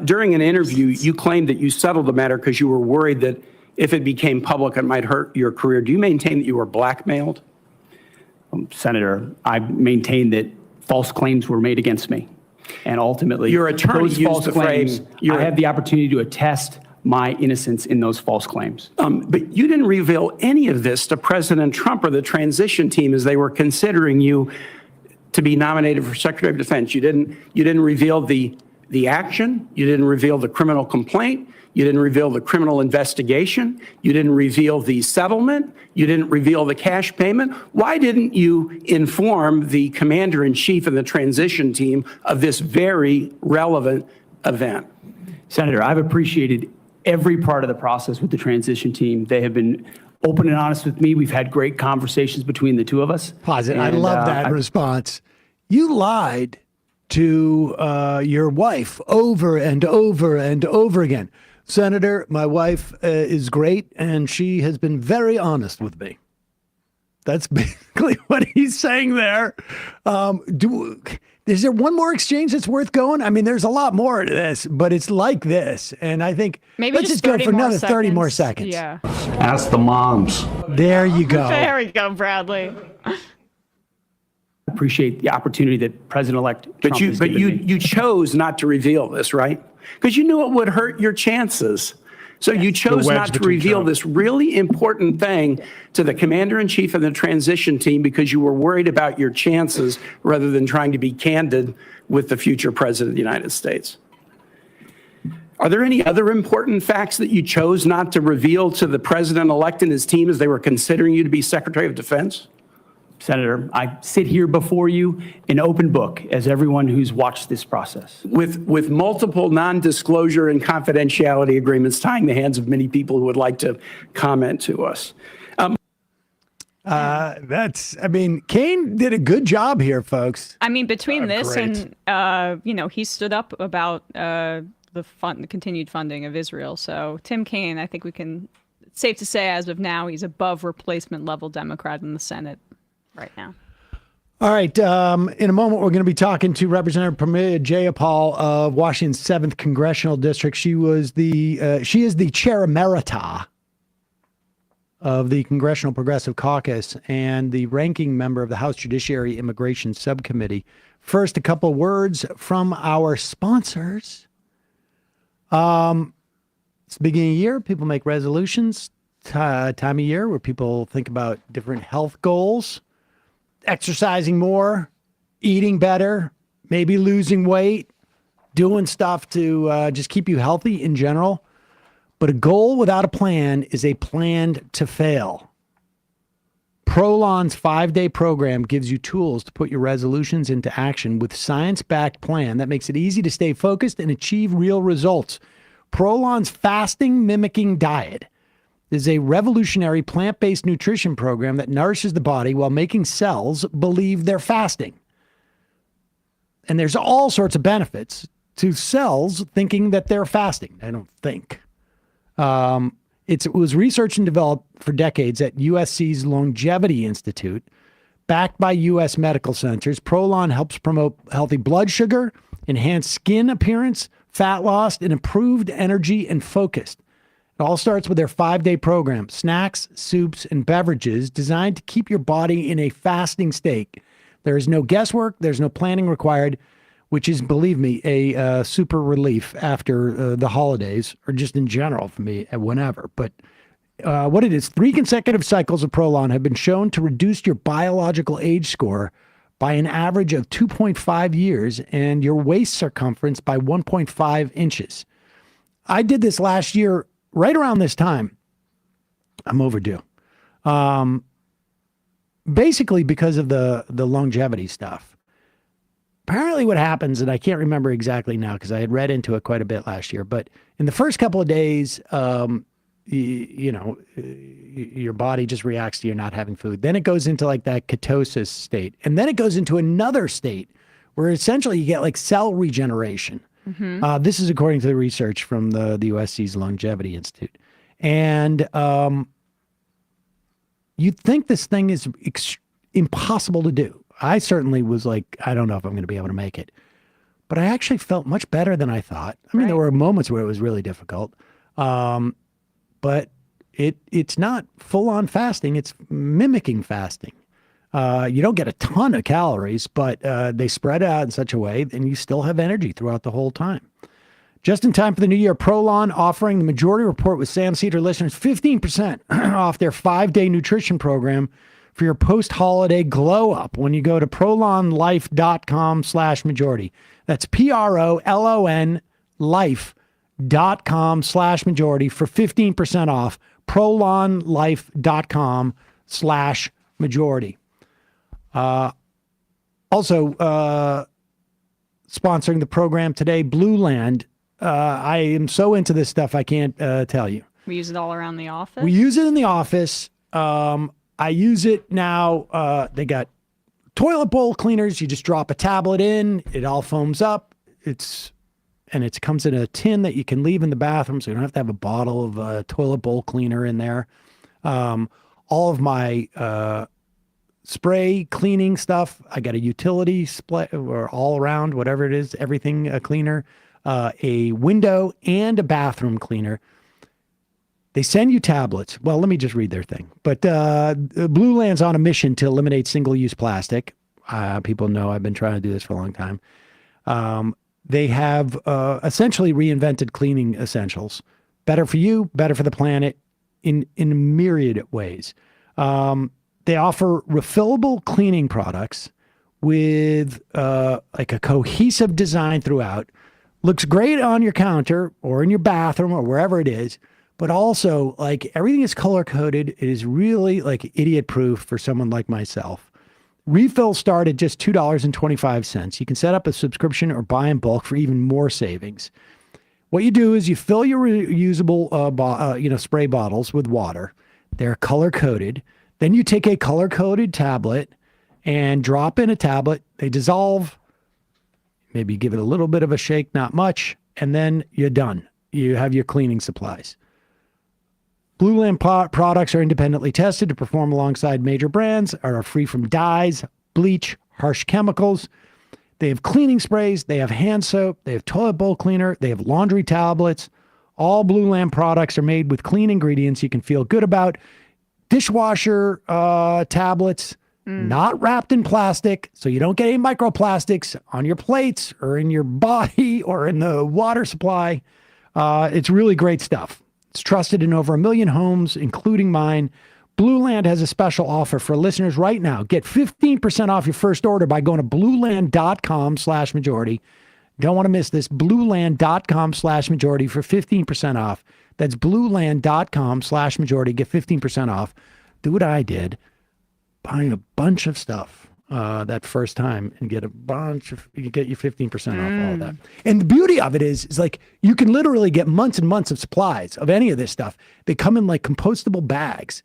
During an interview, you claimed that you settled the matter because you were worried that if it became public, it might hurt your career. Do you maintain that you were blackmailed? Senator, I maintain that false claims were made against me. And ultimately, your attorney those used false the claims, phrase, I have the opportunity to attest my innocence in those false claims. But you didn't reveal any of this to President Trump or the transition team as they were considering you to be nominated for Secretary of Defense. You didn't reveal the action. You didn't reveal the criminal complaint. You didn't reveal the criminal investigation. You didn't reveal the settlement. You didn't reveal the cash payment. Why didn't you inform the commander-in-chief and the transition team of this very relevant event? Senator, I've appreciated every part of the process with the transition team. They have been open and honest with me. We've had great conversations between the two of us. Pause it. I love that response. You lied to your wife over and over and over again. Senator, my wife is great, and she has been very honest with me. That's basically what he's saying there. Is there one more exchange that's worth going? I mean, there's a lot more to this, but it's like this. And I think maybe let's just go for another 30 more seconds. Yeah. Ask the moms. There you go. There we go, Bradley. Appreciate the opportunity that President-elect Trump has given me. You chose not to reveal this, right? Because you knew it would hurt your chances. So you chose not to reveal this really important thing to the commander-in-chief and the transition team because you were worried about your chances rather than trying to be candid with the future president of the United States. Are there any other important facts that you chose not to reveal to the president-elect and his team as they were considering you to be Secretary of Defense? Senator, I sit here before you an open book, as everyone who's watched this process. With multiple non-disclosure and confidentiality agreements tying the hands of many people who would like to comment to us. Kane did a good job here, folks. I mean, between this and, he stood up about the continued funding of Israel. So Tim Kaine, I think we can safe to say, as of now, he's above replacement level Democrat in the Senate right now. All right. In a moment, we're going to be talking to Representative Pramila Jayapal of Washington's 7th Congressional District. She is the chair emerita of the Congressional Progressive Caucus and the ranking member of the House Judiciary Immigration Subcommittee. First, a couple of words from our sponsors. It's the beginning of the year. People make resolutions. Time of year where people think about different health goals. Exercising more, eating better, maybe losing weight, doing stuff to just keep you healthy in general. But a goal without a plan is a plan to fail. Prolon's 5-day program gives you tools to put your resolutions into action with science-backed plan that makes it easy to stay focused and achieve real results. Prolon's fasting mimicking diet is a revolutionary plant-based nutrition program that nourishes the body while making cells believe they're fasting. And there's all sorts of benefits to cells thinking that they're fasting. I don't think. It was researched and developed for decades at USC's Longevity Institute, backed by U.S. medical centers. Prolon helps promote healthy blood sugar, enhanced skin appearance, fat loss, and improved energy and focus. It all starts with their 5-day program, snacks, soups, and beverages designed to keep your body in a fasting state. There is no guesswork. There's no planning required, which is, believe me, a super relief after the holidays, or just in general for me, whenever. But what it is, 3 consecutive cycles of Prolon have been shown to reduce your biological age score by an average of 2.5 years and your waist circumference by 1.5 inches. I did this last year. Right around this time, I'm overdue. Basically because of the longevity stuff. Apparently what happens, and I can't remember exactly now because I had read into it quite a bit last year, but in the first couple of days, your body just reacts to you not having food. Then it goes into like that ketosis state. And then it goes into another state where essentially you get like cell regeneration. Mm-hmm. This is according to the research from the USC's Longevity Institute. And you'd think this thing is impossible to do. I certainly was like, I don't know if I'm going to be able to make it. But I actually felt much better than I thought. I mean, there were moments where it was really difficult. But it's not full-on fasting. It's mimicking fasting. You don't get a ton of calories, but they spread out in such a way, and you still have energy throughout the whole time. Just in time for the new year, Prolon offering the Majority Report with Sam Seder listeners 15% off their 5-day nutrition program for your post-holiday glow-up when you go to prolonlife.com/majority. That's PROLON life.com/majority for 15% off. prolonlife.com/majority. Also, sponsoring the program today, Blue Land. I am so into this stuff, I can't tell you. We use it all around the office? We use it in the office. I use it now. They got toilet bowl cleaners. You just drop a tablet in. It all foams up. It comes in a tin that you can leave in the bathroom, so you don't have to have a bottle of toilet bowl cleaner in there. All of my spray cleaning stuff, I got a utility split or all around, whatever it is, everything cleaner, a window and a bathroom cleaner. They send you tablets. Well, let me just read their thing. But Blue Land's on a mission to eliminate single-use plastic. People know I've been trying to do this for a long time. They have essentially reinvented cleaning essentials. Better for you, better for the planet in a myriad ways. They offer refillable cleaning products with like a cohesive design throughout. Looks great on your counter or in your bathroom or wherever it is, but also like everything is color coded. It is really like idiot proof for someone like myself. Refills start at just $2.25. You can set up a subscription or buy in bulk for even more savings. What you do is you fill your reusable spray bottles with water. They're color coded. Then you take a color coded tablet and drop in a tablet. They dissolve. Maybe give it a little bit of a shake, not much, and then you're done. You have your cleaning supplies. Blue Land products are independently tested to perform alongside major brands, are free from dyes, bleach, harsh chemicals. They have cleaning sprays, they have hand soap, they have toilet bowl cleaner, they have laundry tablets. All Blue Land products are made with clean ingredients you can feel good about. Dishwasher tablets, not wrapped in plastic, so you don't get any microplastics on your plates or in your body or in the water supply. It's really great stuff. It's trusted in over 1 million homes, including mine. Blue Land has a special offer for listeners right now. Get 15% off your first order by going to blueland.com/majority. Don't want to miss this. Blueland.com/majority for 15% off. That's blueland.com/majority. Get 15% off. Do what I did. Buying a bunch of stuff that first time and get you get you 15% off all of that. And the beauty of it is like you can literally get months and months of supplies of any of this stuff. They come in like compostable bags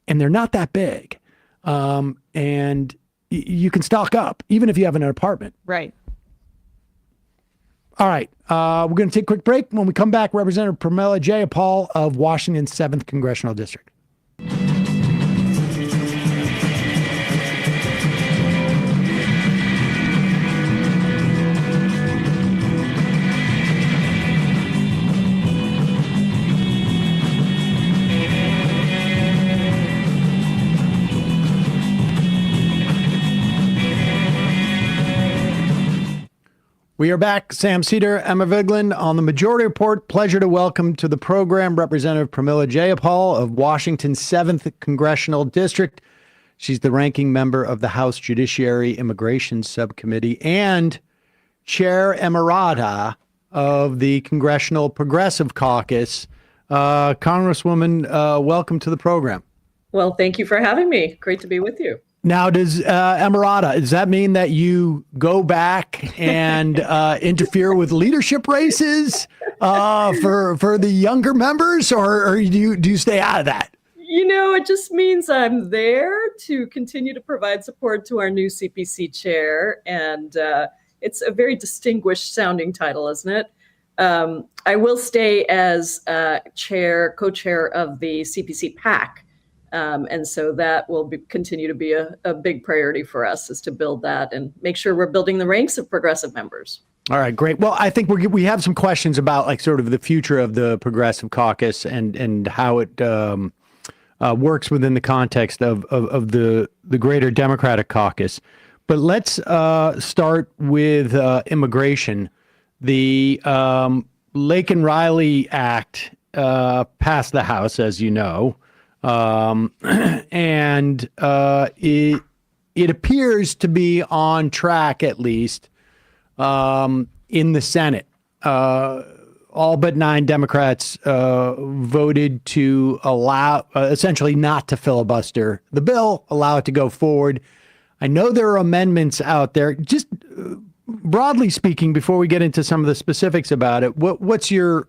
and they're not that big. And you can stock up even if you have an apartment. Right. All right. We're going to take a quick break. When we come back, Representative Pramila Jayapal of Washington's 7th Congressional District. We are back. Sam Seder, Emma Vigeland on the Majority Report. Pleasure to welcome to the program Representative Pramila Jayapal of Washington's 7th Congressional District. She's the ranking member of the House Judiciary Immigration Subcommittee and Chair Emerita of the Congressional Progressive Caucus. Congresswoman, welcome to the program. Well, thank you for having me. Great to be with you. Now, does does that mean that you go back and interfere with leadership races for the younger members, or do you stay out of that? You know, it just means I'm there to continue to provide support to our new CPC chair, and it's a very distinguished sounding title, isn't it? I will stay as co-chair of the CPC PAC. And so that will continue to be a big priority for us, is to build that and make sure we're building the ranks of progressive members. All right, great. Well, I think we have some questions about like sort of the future of the Progressive Caucus and how it works within the context of the greater Democratic Caucus. But let's start with immigration. The Laken Riley Act passed the House, as you know. And it appears to be on track, at least, in the Senate. All but 9 Democrats voted to allow, essentially not to filibuster the bill, allow it to go forward. I know there are amendments out there. Just broadly speaking, before we get into some of the specifics about it, what's your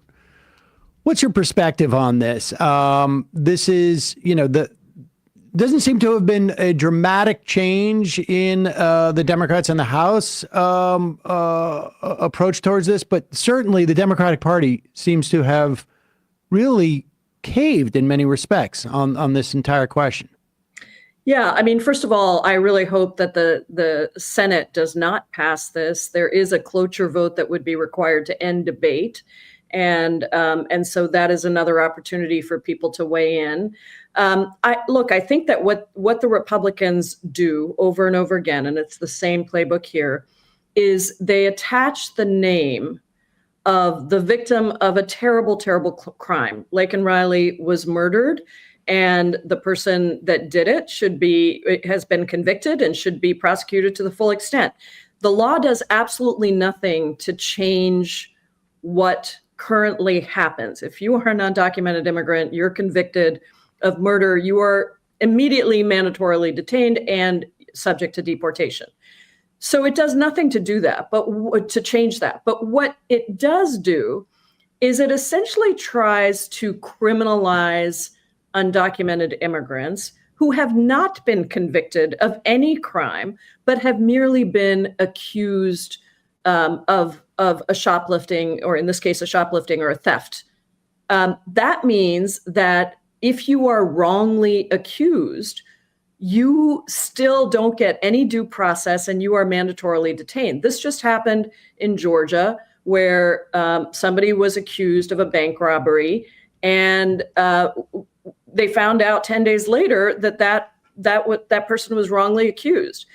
perspective on this? This is, doesn't seem to have been a dramatic change in the Democrats in the House approach towards this, but certainly the Democratic Party seems to have really caved in many respects on this entire question. Yeah, I mean, first of all, I really hope that the Senate does not pass this. There is a cloture vote that would be required to end debate. And so that is another opportunity for people to weigh in. I think that what the Republicans do over and over again, and it's the same playbook here, is they attach the name of the victim of a terrible, terrible crime. Laken Riley was murdered, and the person that did it has been convicted and should be prosecuted to the full extent. The law does absolutely nothing to change what currently happens. If you are a undocumented immigrant, you're convicted of murder, you are immediately mandatorily detained and subject to deportation. So it does nothing to do that, but to change that. But what it does do is it essentially tries to criminalize undocumented immigrants who have not been convicted of any crime, but have merely been accused of a shoplifting, or in this case, a shoplifting or a theft. That means that if you are wrongly accused, you still don't get any due process and you are mandatorily detained. This just happened in Georgia, where somebody was accused of a bank robbery, and they found out 10 days later that person was wrongly accused.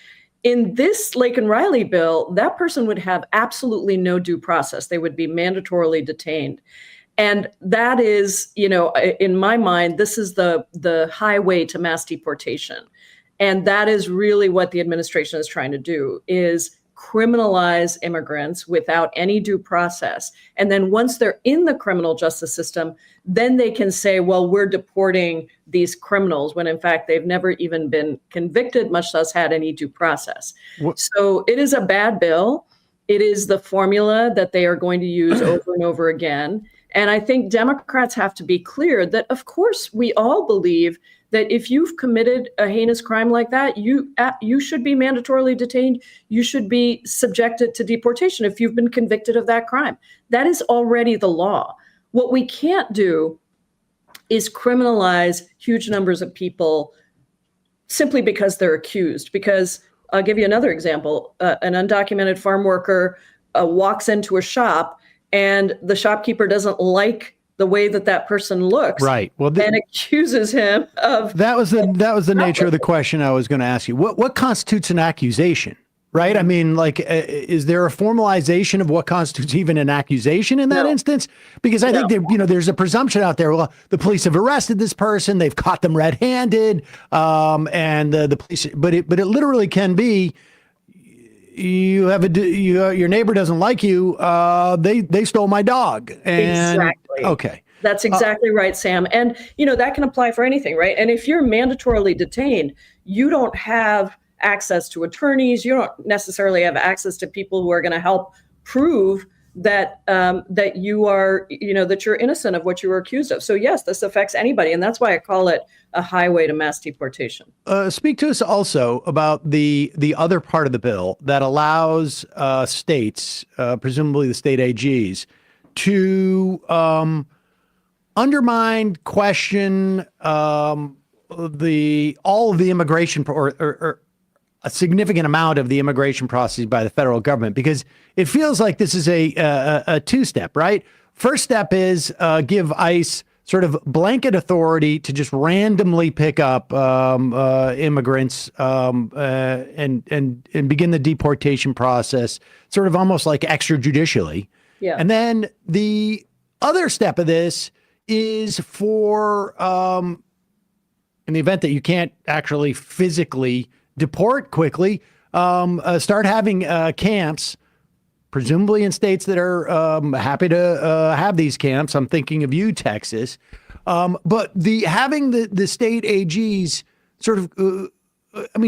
In this Laken Riley bill, that person would have absolutely no due process. They would be mandatorily detained. And that is, in my mind, this is the highway to mass deportation. And that is really what the administration is trying to do, is criminalize immigrants without any due process. And then once they're in the criminal justice system, then they can say, well, we're deporting these criminals, when in fact they've never even been convicted, much less had any due process. So it is a bad bill. It is the formula that they are going to use over and over again. And I think Democrats have to be clear that, of course, we all believe that if you've committed a heinous crime like that, you should be mandatorily detained. You should be subjected to deportation if you've been convicted of that crime. That is already the law. What we can't do is criminalize huge numbers of people simply because they're accused. Because I'll give you another example. An undocumented farm worker walks into a shop, and the shopkeeper doesn't like the way that person looks, right? Well, and accuses him of that was the nature of the question I was going to ask you. What constitutes an accusation, right? I mean, like, is there a formalization of what constitutes even an accusation in that instance? Because I think there's a presumption out there. Well, the police have arrested this person, they've caught them red-handed, and the police. But it literally can be. You have your neighbor doesn't like you. They stole my dog. And, exactly. Okay. That's exactly right, Sam. And, that can apply for anything, right? And if you're mandatorily detained, you don't have access to attorneys. You don't necessarily have access to people who are going to help prove that you are, that you're innocent of what you were accused of. So yes, this affects anybody. And that's why I call it a highway to mass deportation. Speak to us also about the other part of the bill that allows states, presumably the state AGs, to undermine, question all of the immigration or a significant amount of the immigration process by the federal government, because it feels like this is a two-step, right? First step is give ICE sort of blanket authority to just randomly pick up immigrants and begin the deportation process, sort of almost like extrajudicially. Yeah. And then the other step of this is for, in the event that you can't actually physically deport quickly, start having camps, presumably in states that are happy to have these camps. I'm thinking of you, Texas. But having the state AGs sort of,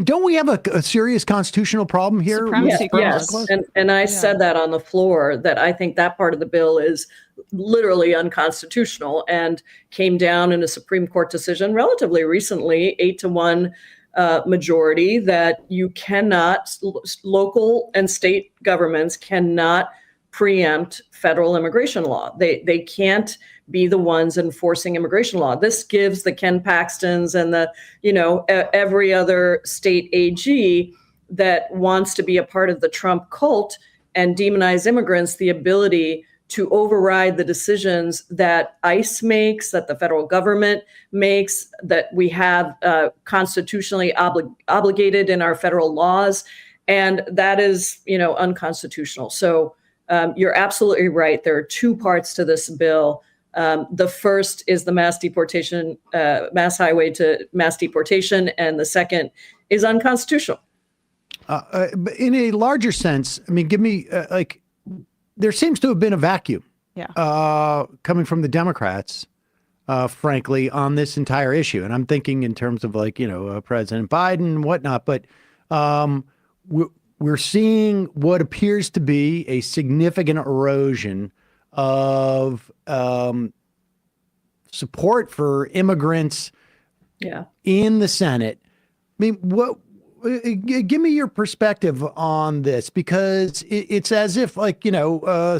don't we have a serious constitutional problem here? Yes. And I said that on the floor, that I think that part of the bill is literally unconstitutional and came down in a Supreme Court decision relatively recently, 8-1 majority, that you cannot, local and state governments cannot preempt federal immigration law. They can't be the ones enforcing immigration law. This gives the Ken Paxtons and every other state AG that wants to be a part of the Trump cult and demonize immigrants the ability to override the decisions that ICE makes, that the federal government makes, that we have constitutionally obligated in our federal laws. And that is, unconstitutional. So you're absolutely right. There are two parts to this bill. The first is the mass deportation, mass highway to mass deportation, and the second is unconstitutional. In a larger sense, give me there seems to have been a vacuum coming from the Democrats, frankly, on this entire issue. And I'm thinking in terms of President Biden and whatnot, but we're seeing what appears to be a significant erosion of support for immigrants in the Senate. Give me your perspective on this, because it's as if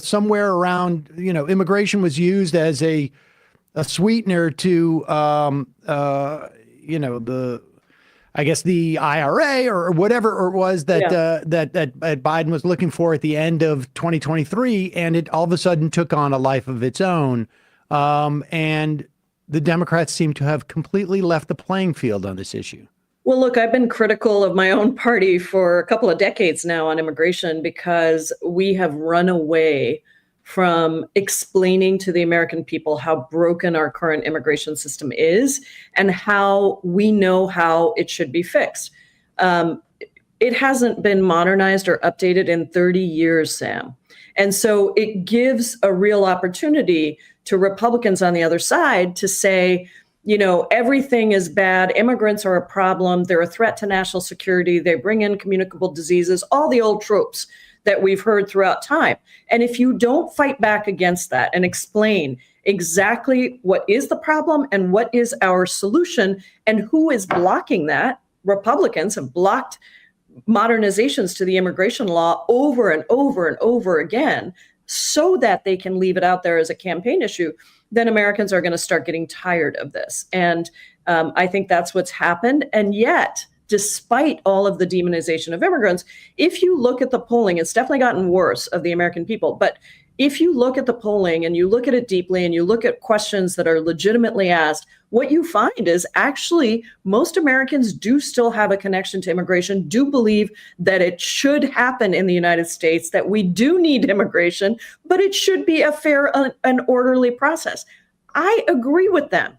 somewhere around, immigration was used as a a sweetener to, I guess the IRA or whatever it was that that Biden was looking for at the end of 2023, and it all of a sudden took on a life of its own. And the Democrats seem to have completely left the playing field on this issue. Well, look, I've been critical of my own party for a couple of decades now on immigration because we have run away from explaining to the American people how broken our current immigration system is and how we know how it should be fixed. It hasn't been modernized or updated in 30 years, Sam. And so it gives a real opportunity to Republicans on the other side to say, everything is bad. Immigrants are a problem. They're a threat to national security. They bring in communicable diseases, all the old tropes that we've heard throughout time. And if you don't fight back against that and explain exactly what is the problem and what is our solution and who is blocking that, Republicans have blocked modernizations to the immigration law over and over and over again so that they can leave it out there as a campaign issue, then Americans are going to start getting tired of this. And I think that's what's happened. And yet, despite all of the demonization of immigrants, if you look at the polling, it's definitely gotten worse of the American people. But if you look at the polling and you look at it deeply and you look at questions that are legitimately asked, what you find is actually most Americans do still have a connection to immigration, do believe that it should happen in the United States, that we do need immigration, but it should be a fair and orderly process. I agree with them.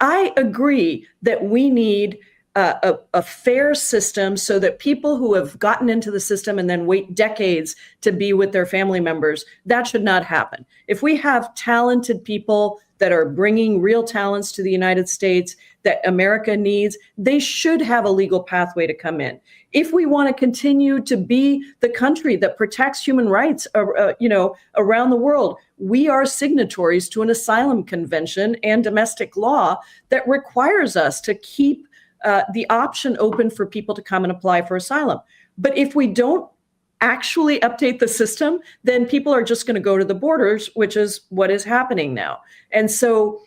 I agree that we need a fair system so that people who have gotten into the system and then wait decades to be with their family members, that should not happen. If we have talented people that are bringing real talents to the United States that America needs, they should have a legal pathway to come in. If we want to continue to be the country that protects human rights, around the world, we are signatories to an asylum convention and domestic law that requires us to keep the option open for people to come and apply for asylum. But if we don't actually update the system, then people are just going to go to the borders, which is what is happening now. And so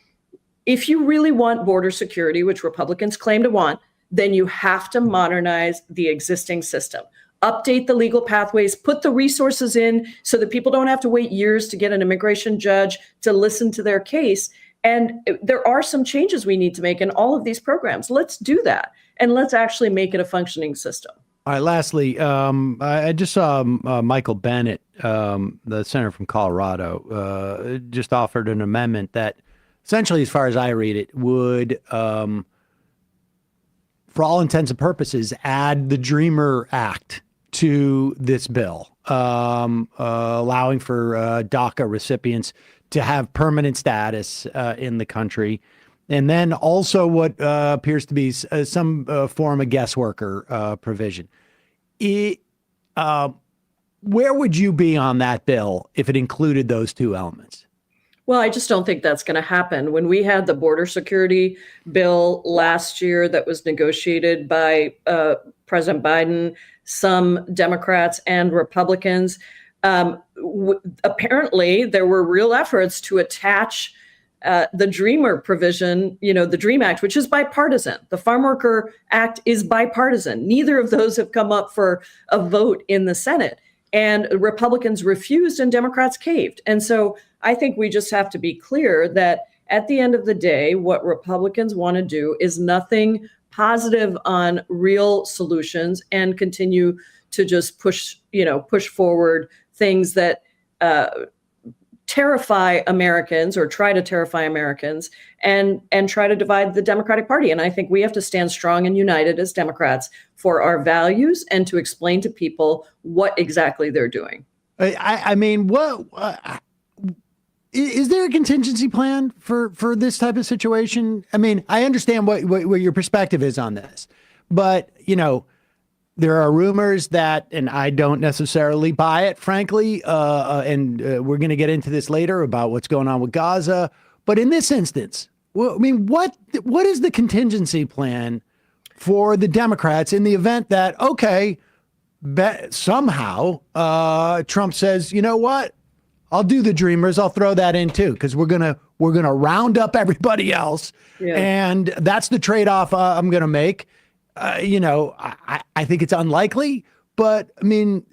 if you really want border security, which Republicans claim to want, then you have to modernize the existing system. Update the legal pathways, put the resources in so that people don't have to wait years to get an immigration judge to listen to their case. And there are some changes we need to make in all of these programs. Let's do that. And let's actually make it a functioning system. All right. Lastly, I just saw Michael Bennet, the senator from Colorado, just offered an amendment that essentially, as far as I read it, would, for all intents and purposes, add the Dreamer Act to this bill, allowing for DACA recipients to have permanent status in the country. And then also what appears to be some form of guest worker provision. Where would you be on that bill if it included those two elements? Well, I just don't think that's going to happen. When we had the border security bill last year that was negotiated by President Biden, some Democrats and Republicans, apparently there were real efforts to attach the Dreamer provision, the DREAM Act, which is bipartisan. The Farm Worker Act is bipartisan. Neither of those have come up for a vote in the Senate. And Republicans refused and Democrats caved. And so I think we just have to be clear that at the end of the day, what Republicans want to do is nothing positive on real solutions and continue to just push forward things that terrify Americans or try to terrify Americans and try to divide the Democratic Party. And I think we have to stand strong and united as Democrats for our values and to explain to people what exactly they're doing. I mean, what is there a contingency plan for this type of situation? I mean, I understand what your perspective is on this, but there are rumors that, and I don't necessarily buy it, frankly, and we're going to get into this later about what's going on with Gaza. But in this instance, well, I mean, what is the contingency plan for the Democrats in the event that, okay, somehow Trump says, you know what, I'll do the Dreamers. I'll throw that in too, because we're gonna round up everybody else, and that's the trade-off I'm gonna make. I think it's unlikely, but I mean,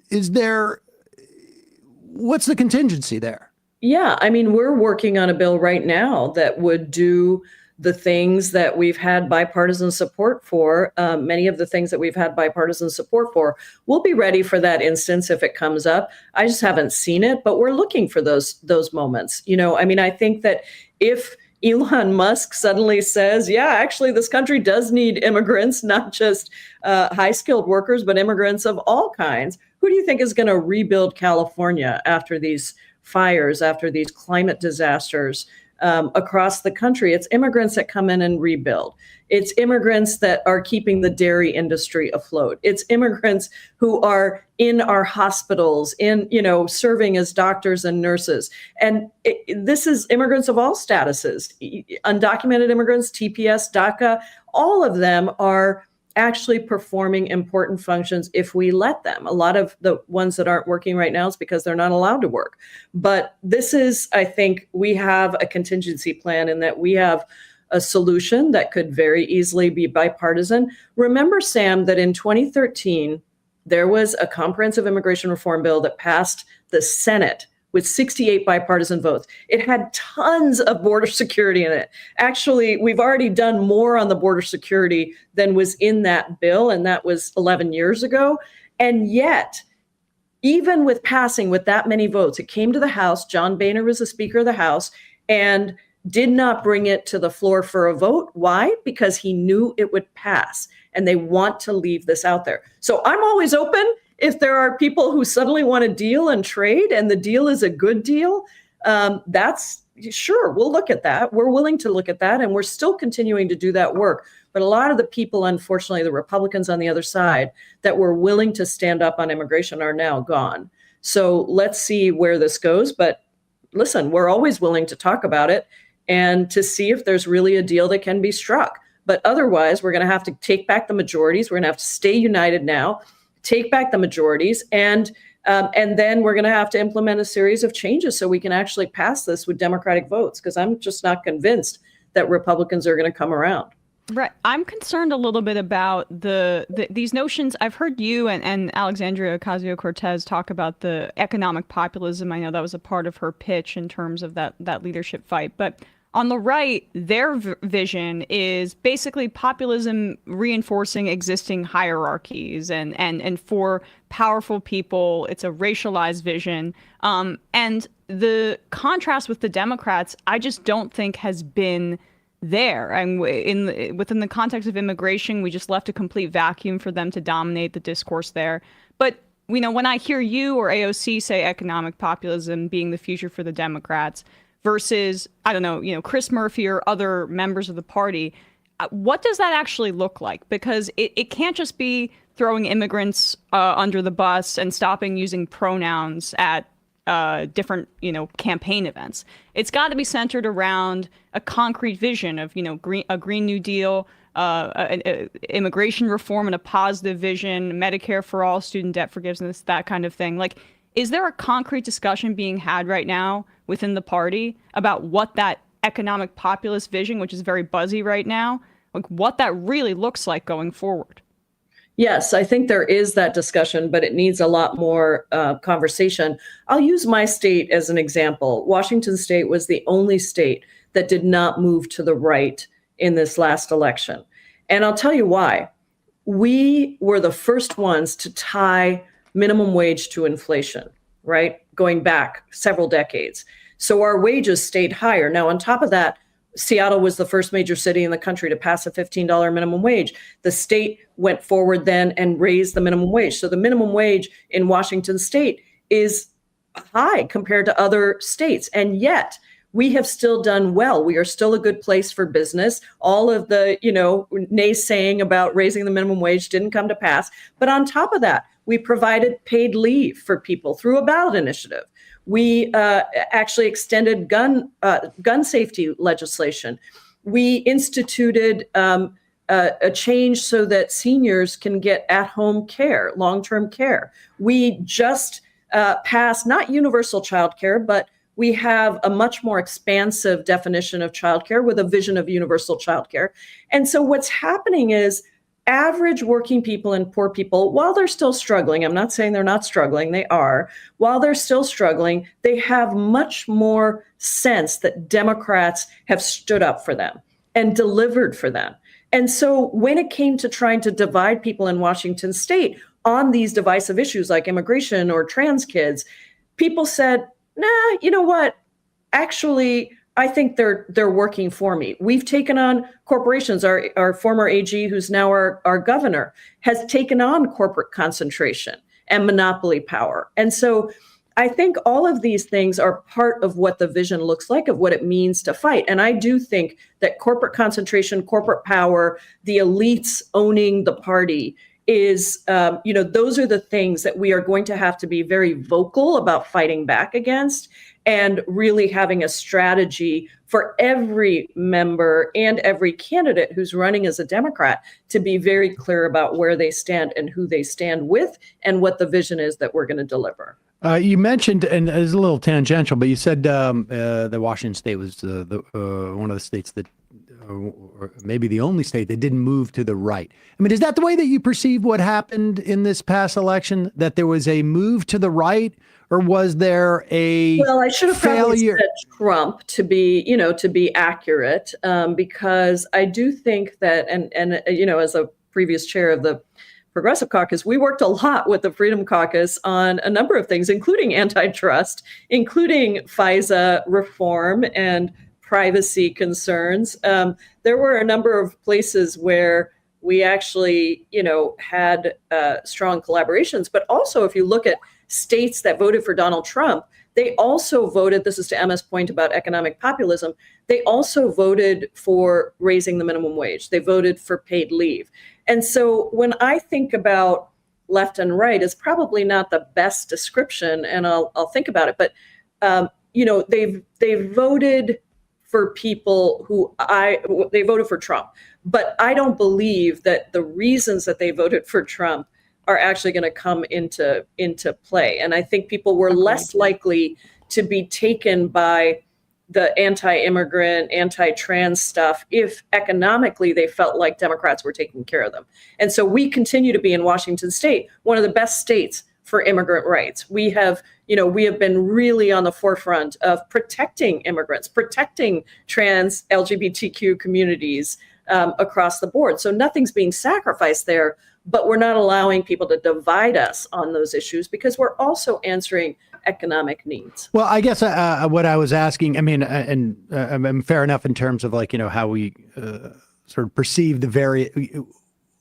what's the contingency there? Yeah, I mean, we're working on a bill right now that would do the things that we've had bipartisan support for. Many of the things that we've had bipartisan support for. We'll be ready for that instance if it comes up. I just haven't seen it, but we're looking for those moments. I mean, I think that if Elon Musk suddenly says, yeah, actually, this country does need immigrants, not just high-skilled workers, but immigrants of all kinds. Who do you think is going to rebuild California after these fires, after these climate disasters across the country? It's immigrants that come in and rebuild. It's immigrants that are keeping the dairy industry afloat. It's immigrants who are in our hospitals, serving as doctors and nurses. And this is immigrants of all statuses, undocumented immigrants, TPS, DACA, all of them are actually performing important functions if we let them. A lot of the ones that aren't working right now is because they're not allowed to work. But this is, I think, we have a contingency plan in that we have a solution that could very easily be bipartisan. Remember, Sam, that in 2013, there was a comprehensive immigration reform bill that passed the Senate with 68 bipartisan votes. It had tons of border security in it. Actually, we've already done more on the border security than was in that bill, and that was 11 years ago. And yet, even with passing with that many votes, it came to the House. John Boehner was the Speaker of the House and did not bring it to the floor for a vote. Why? Because he knew it would pass, and they want to leave this out there. So I'm always open. If there are people who suddenly want to deal and trade and the deal is a good deal, that's sure, we'll look at that. We're willing to look at that, and we're still continuing to do that work. But a lot of the people, unfortunately, the Republicans on the other side that were willing to stand up on immigration are now gone. So let's see where this goes. But listen, we're always willing to talk about it and to see if there's really a deal that can be struck. But otherwise, we're going to have to take back the majorities. We're going to have to stay united now, take back the majorities, and then we're going to have to implement a series of changes so we can actually pass this with Democratic votes, because I'm just not convinced that Republicans are going to come around. Right. I'm concerned a little bit about these notions. I've heard you and Alexandria Ocasio-Cortez talk about the economic populism. I know that was a part of her pitch in terms of that leadership fight. But on the right, their vision is basically populism reinforcing existing hierarchies, and for powerful people, it's a racialized vision. And the contrast with the Democrats, I just don't think has been there. And within the context of immigration, we just left a complete vacuum for them to dominate the discourse there. But when I hear you or AOC say economic populism being the future for the Democrats, versus, I don't know, Chris Murphy or other members of the party, what does that actually look like? Because it can't just be throwing immigrants under the bus and stopping using pronouns at different, campaign events. It's got to be centered around a concrete vision of, a Green New Deal, immigration reform and a positive vision, Medicare for all, student debt forgiveness, that kind of thing. Like, is there a concrete discussion being had right now within the party about what that economic populist vision, which is very buzzy right now, like what that really looks like going forward? Yes, I think there is that discussion, but it needs a lot more conversation. I'll use my state as an example. Washington State was the only state that did not move to the right in this last election. And I'll tell you why. We were the first ones to tie minimum wage to inflation, right? Going back several decades. So our wages stayed higher. Now, on top of that, Seattle was the first major city in the country to pass a $15 minimum wage. The state went forward then and raised the minimum wage. So the minimum wage in Washington State is high compared to other states. And yet we have still done well. We are still a good place for business. All of the, naysaying about raising the minimum wage didn't come to pass. But on top of that, we provided paid leave for people through a ballot initiative. We actually extended gun safety legislation. We instituted a change so that seniors can get at-home care, long-term care. We just passed not universal childcare, but we have a much more expansive definition of childcare with a vision of universal childcare. And so what's happening is average working people and poor people, while they're still struggling, I'm not saying they're not struggling, they are, while they're still struggling, they have much more sense that Democrats have stood up for them and delivered for them. And so when it came to trying to divide people in Washington state on these divisive issues like immigration or trans kids, people said, nah, you know what? Actually, I think they're working for me. We've taken on corporations. Our former AG, who's now our governor, has taken on corporate concentration and monopoly power. And so I think all of these things are part of what the vision looks like, of what it means to fight. And I do think that corporate concentration, corporate power, the elites owning the party is, those are the things that we are going to have to be very vocal about fighting back against, and really having a strategy for every member and every candidate who's running as a Democrat to be very clear about where they stand and who they stand with and what the vision is that we're going to deliver. You mentioned, and it's a little tangential, but you said that Washington State was one of the states that, or maybe the only state that didn't move to the right. I mean, is that the way that you perceive what happened in this past election, that there was a move to the right, or was there a Well, I should have probably failure? said Trump to be accurate, because I do think that, and as a previous chair of the Progressive Caucus, we worked a lot with the Freedom Caucus on a number of things, including antitrust, including FISA reform and privacy concerns. There were a number of places where we actually, had strong collaborations. But also, if you look at states that voted for Donald Trump, they also voted, this is to Emma's point about economic populism, they also voted for raising the minimum wage. They voted for paid leave. And so when I think about left and right, it's probably not the best description, and I'll think about it. But they've voted for people they voted for Trump. But I don't believe that the reasons that they voted for Trump are actually going to come into play. And I think people were less likely to be taken by the anti-immigrant, anti-trans stuff if economically they felt like Democrats were taking care of them. And so we continue to be in Washington state, one of the best states for immigrant rights. We have been really on the forefront of protecting immigrants, protecting trans LGBTQ communities across the board. So nothing's being sacrificed there, but we're not allowing people to divide us on those issues because we're also answering economic needs. Well, I guess what I was asking, I mean, and fair enough in terms of how we sort of perceive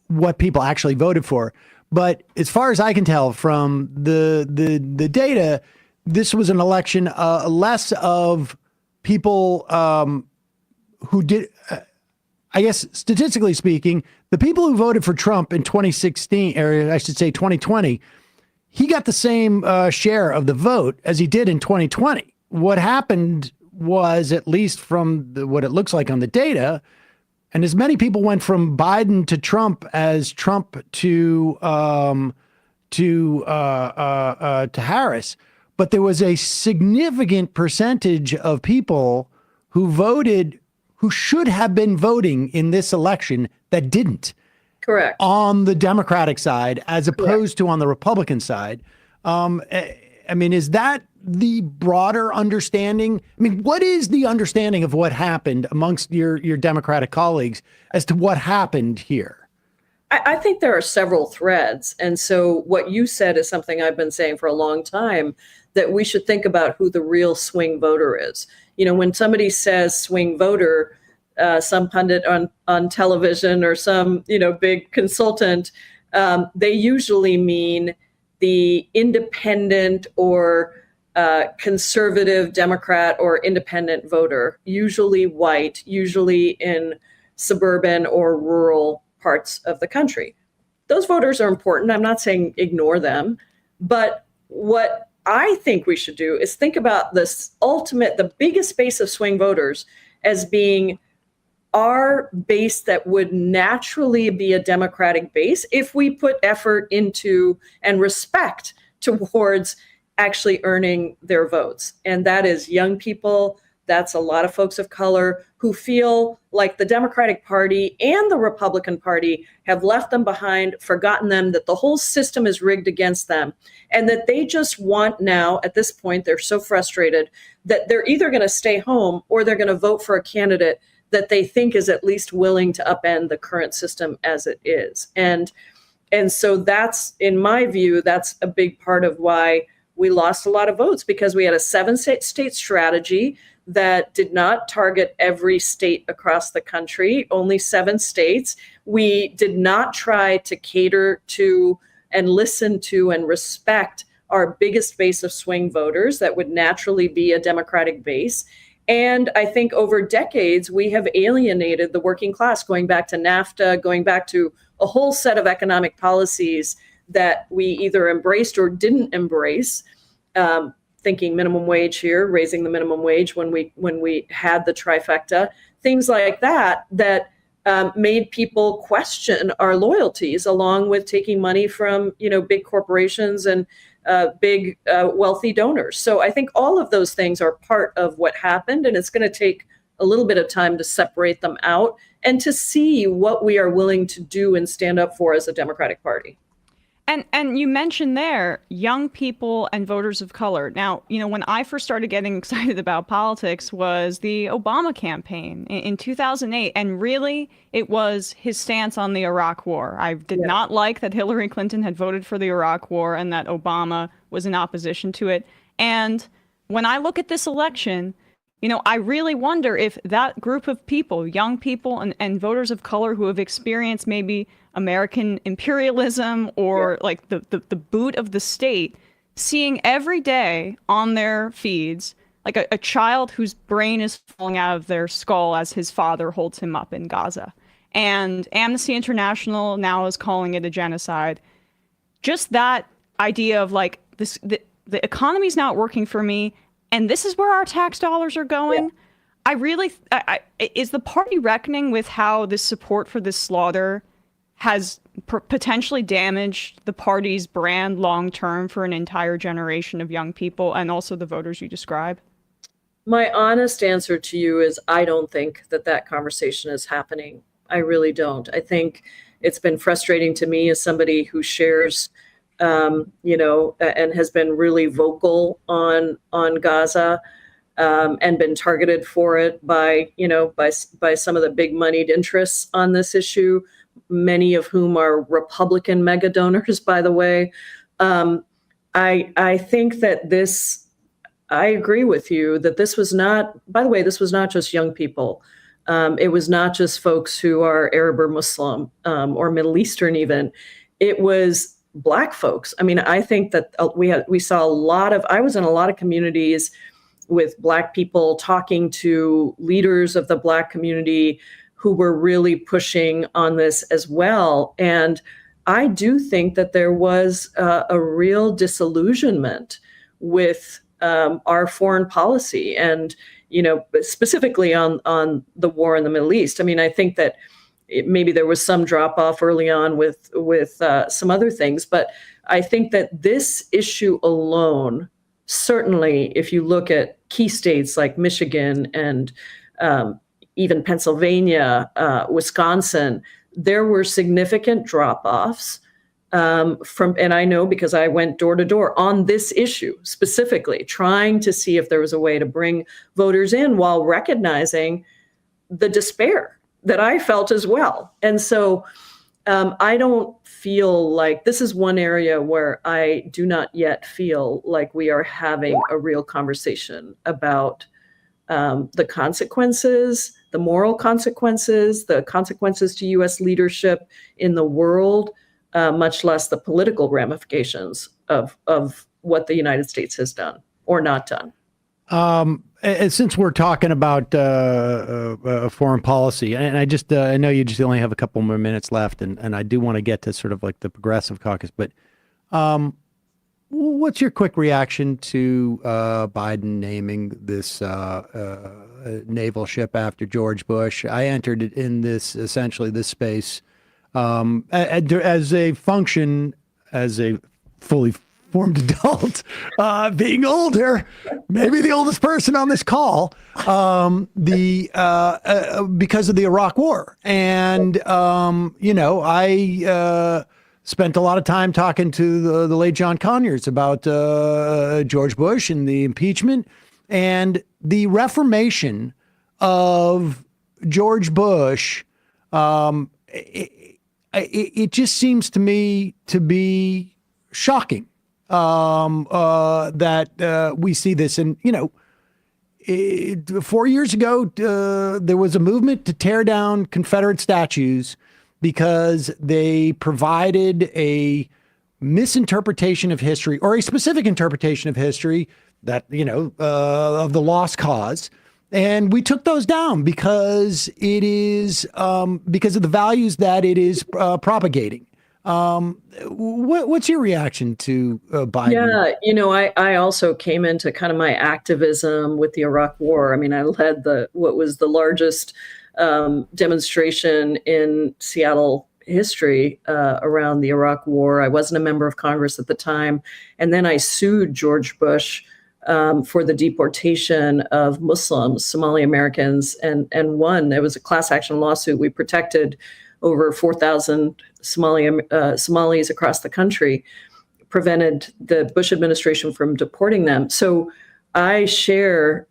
what people actually voted for. But as far as I can tell from the data, this was an election less of people who did, I guess, statistically speaking, the people who voted for Trump in 2016, or I should say 2020, he got the same share of the vote as he did in 2020. What happened was, at least from what it looks like on the data, and as many people went from Biden to Trump as Trump to Harris, but there was a significant percentage of people who voted, who should have been voting in this election, that didn't. Correct. On the Democratic side, as opposed to on the Republican side. I mean, is that the broader understanding? I mean, what is the understanding of what happened amongst your Democratic colleagues as to what happened here? I think there are several threads. And so what you said is something I've been saying for a long time, that we should think about who the real swing voter is. When somebody says swing voter, some pundit on television or some, big consultant, they usually mean the independent or conservative Democrat or independent voter, usually white, usually in suburban or rural parts of the country. Those voters are important. I'm not saying ignore them, but what I think we should do is think about the biggest base of swing voters as being our base that would naturally be a Democratic base if we put effort into and respect towards actually earning their votes. And that is young people. That's a lot of folks of color who feel like the Democratic Party and the Republican Party have left them behind, forgotten them, that the whole system is rigged against them, and that they just want now, at this point, they're so frustrated that they're either going to stay home or they're going to vote for a candidate that they think is at least willing to upend the current system as it is. And so that's, in my view, that's a big part of why we lost a lot of votes, because we had a 7-state strategy that did not target every state across the country, only 7 states. We did not try to cater to and listen to and respect our biggest base of swing voters that would naturally be a Democratic base. And I think over decades, we have alienated the working class, going back to NAFTA, going back to a whole set of economic policies that we either embraced or didn't embrace. Thinking minimum wage here, raising the minimum wage when we had the trifecta, things like that made people question our loyalties, along with taking money from big corporations and big wealthy donors. So I think all of those things are part of what happened, and it's going to take a little bit of time to separate them out and to see what we are willing to do and stand up for as a Democratic Party. And you mentioned there young people and voters of color. Now, when I first started getting excited about politics was the Obama campaign in 2008. And really, it was his stance on the Iraq War. I did not like that Hillary Clinton had voted for the Iraq War and that Obama was in opposition to it. And when I look at this election, I really wonder if that group of people, young people and voters of color who have experienced maybe American imperialism or like the boot of the state, seeing every day on their feeds, like a child whose brain is falling out of their skull as his father holds him up in Gaza. And Amnesty International now is calling it a genocide. Just that idea of like the economy's not working for me, and this is where our tax dollars are going. Yeah. Is the party reckoning with how this support for this slaughter has potentially damaged the party's brand long-term for an entire generation of young people and also the voters you describe? My honest answer to you is I don't think that conversation is happening. I really don't. I think it's been frustrating to me as somebody who shares, and has been really vocal on Gaza, and been targeted for it by some of the big moneyed interests on this issue, many of whom are Republican mega donors, by the way. I think that I agree with you that this was not, by the way, this was not just young people. It was not just folks who are Arab or Muslim or Middle Eastern even. It was Black folks. I mean, I think that we saw I was in a lot of communities with Black people talking to leaders of the Black community who were really pushing on this as well. And I do think that there was a real disillusionment with our foreign policy and, specifically on the war in the Middle East. I mean, I think that maybe there was some drop off early on with some other things, but I think that this issue alone, certainly if you look at key states like Michigan and even Pennsylvania, Wisconsin, there were significant drop-offs and I know because I went door to door on this issue specifically, trying to see if there was a way to bring voters in while recognizing the despair that I felt as well. And so I don't feel like this is one area where I do not yet feel like we are having a real conversation about the consequences, the moral consequences, the consequences to U.S. leadership in the world, much less the political ramifications of what the United States has done or not done. And since we're talking about foreign policy, and I know you just only have a couple more minutes left, and I do want to get to sort of like the Progressive Caucus, but what's your quick reaction to Biden naming this naval ship after George Bush? I entered it in this space as a function, as a fully formed adult, being older, maybe the oldest person on this call, because of the Iraq War. And, I spent a lot of time talking to the late John Conyers about George Bush and the impeachment and the reformation of George Bush. It just seems to me to be shocking that we see this. And, 4 years ago, there was a movement to tear down Confederate statues because they provided a misinterpretation of history, or a specific interpretation of history that, of the lost cause. And we took those down because it is because of the values that it is propagating. What's your reaction to Biden? Yeah, I also came into kind of my activism with the Iraq War. I mean, I led what was the largest demonstration in Seattle history around the Iraq War. I wasn't a member of Congress at the time, and then I sued George Bush for the deportation of Muslims, Somali Americans, and won. It was a class action lawsuit. We protected over 4,000 Somalis across the country, prevented the Bush administration from deporting them. So I share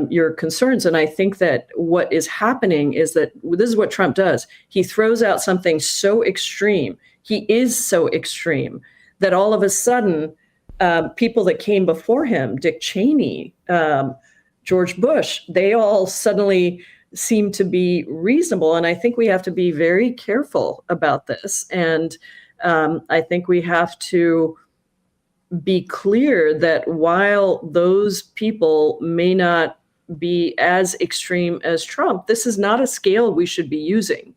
your concerns, and I think that what is happening is that this is what Trump does. He throws out something so extreme. He is so extreme that all of a sudden, people that came before him, Dick Cheney, George Bush, they all suddenly seem to be reasonable. And I think we have to be very careful about this. And I think we have to be clear that while those people may not be as extreme as Trump, this is not a scale we should be using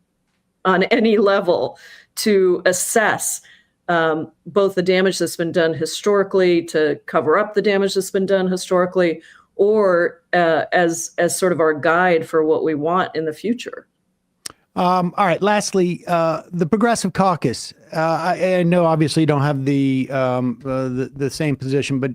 on any level to assess both the damage that's been done historically, to cover up the damage that's been done historically, or as sort of our guide for what we want in the future. All right. Lastly, the Progressive Caucus. I know obviously you don't have the same position, but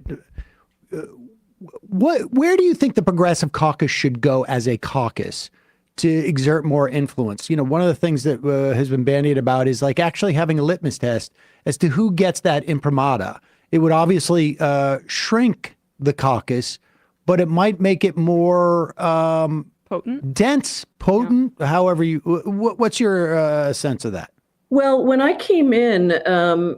where do you think the Progressive Caucus should go as a caucus to exert more influence? One of the things that has been bandied about is like actually having a litmus test as to who gets that imprimatur. It would obviously shrink the caucus, but it might make it more potent, yeah. However what's your sense of that? Well, when I came in,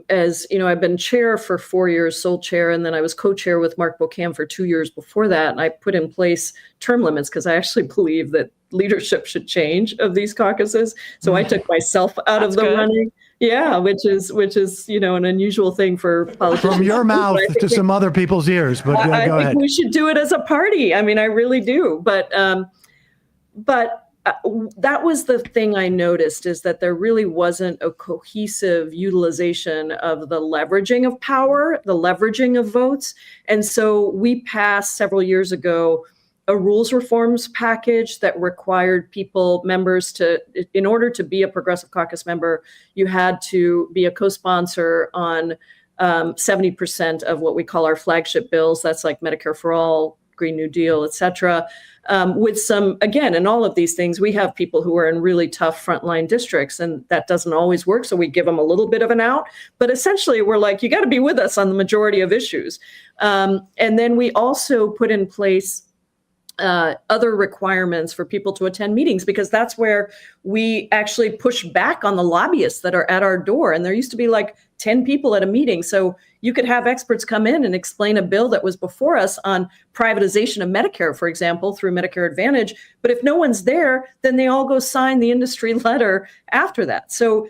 as I've been chair for 4 years, sole chair, and then I was co-chair with Mark Bocam for 2 years before that. And I put in place term limits because I actually believe that leadership should change of these caucuses. So I took myself out of the running. Yeah, which is an unusual thing for politicians. From your mouth to some other people's ears, but go ahead. I think we should do it as a party. I mean, I really do. But that was the thing I noticed, is that there really wasn't a cohesive utilization of the leveraging of power, the leveraging of votes. And so we passed several years ago a rules reforms package that required members in order to be a Progressive Caucus member, you had to be a co-sponsor on 70% of what we call our flagship bills. That's like Medicare for All, Green New Deal, et cetera. With some, again, in all of these things, we have people who are in really tough frontline districts, and that doesn't always work. So we give them a little bit of an out. But essentially, we're like, you got to be with us on the majority of issues. And then we also put in place other requirements for people to attend meetings, because that's where we actually push back on the lobbyists that are at our door. And there used to be like 10 people at a meeting. So you could have experts come in and explain a bill that was before us on privatization of Medicare, for example, through Medicare Advantage. But if no one's there, then they all go sign the industry letter after that. So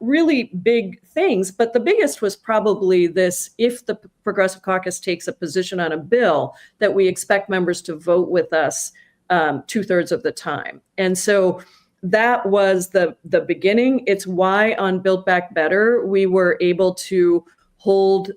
really big things. But the biggest was probably this: if the Progressive Caucus takes a position on a bill, that we expect members to vote with us 2/3 of the time. And so that was the beginning. It's why on Build Back Better, we were able to hold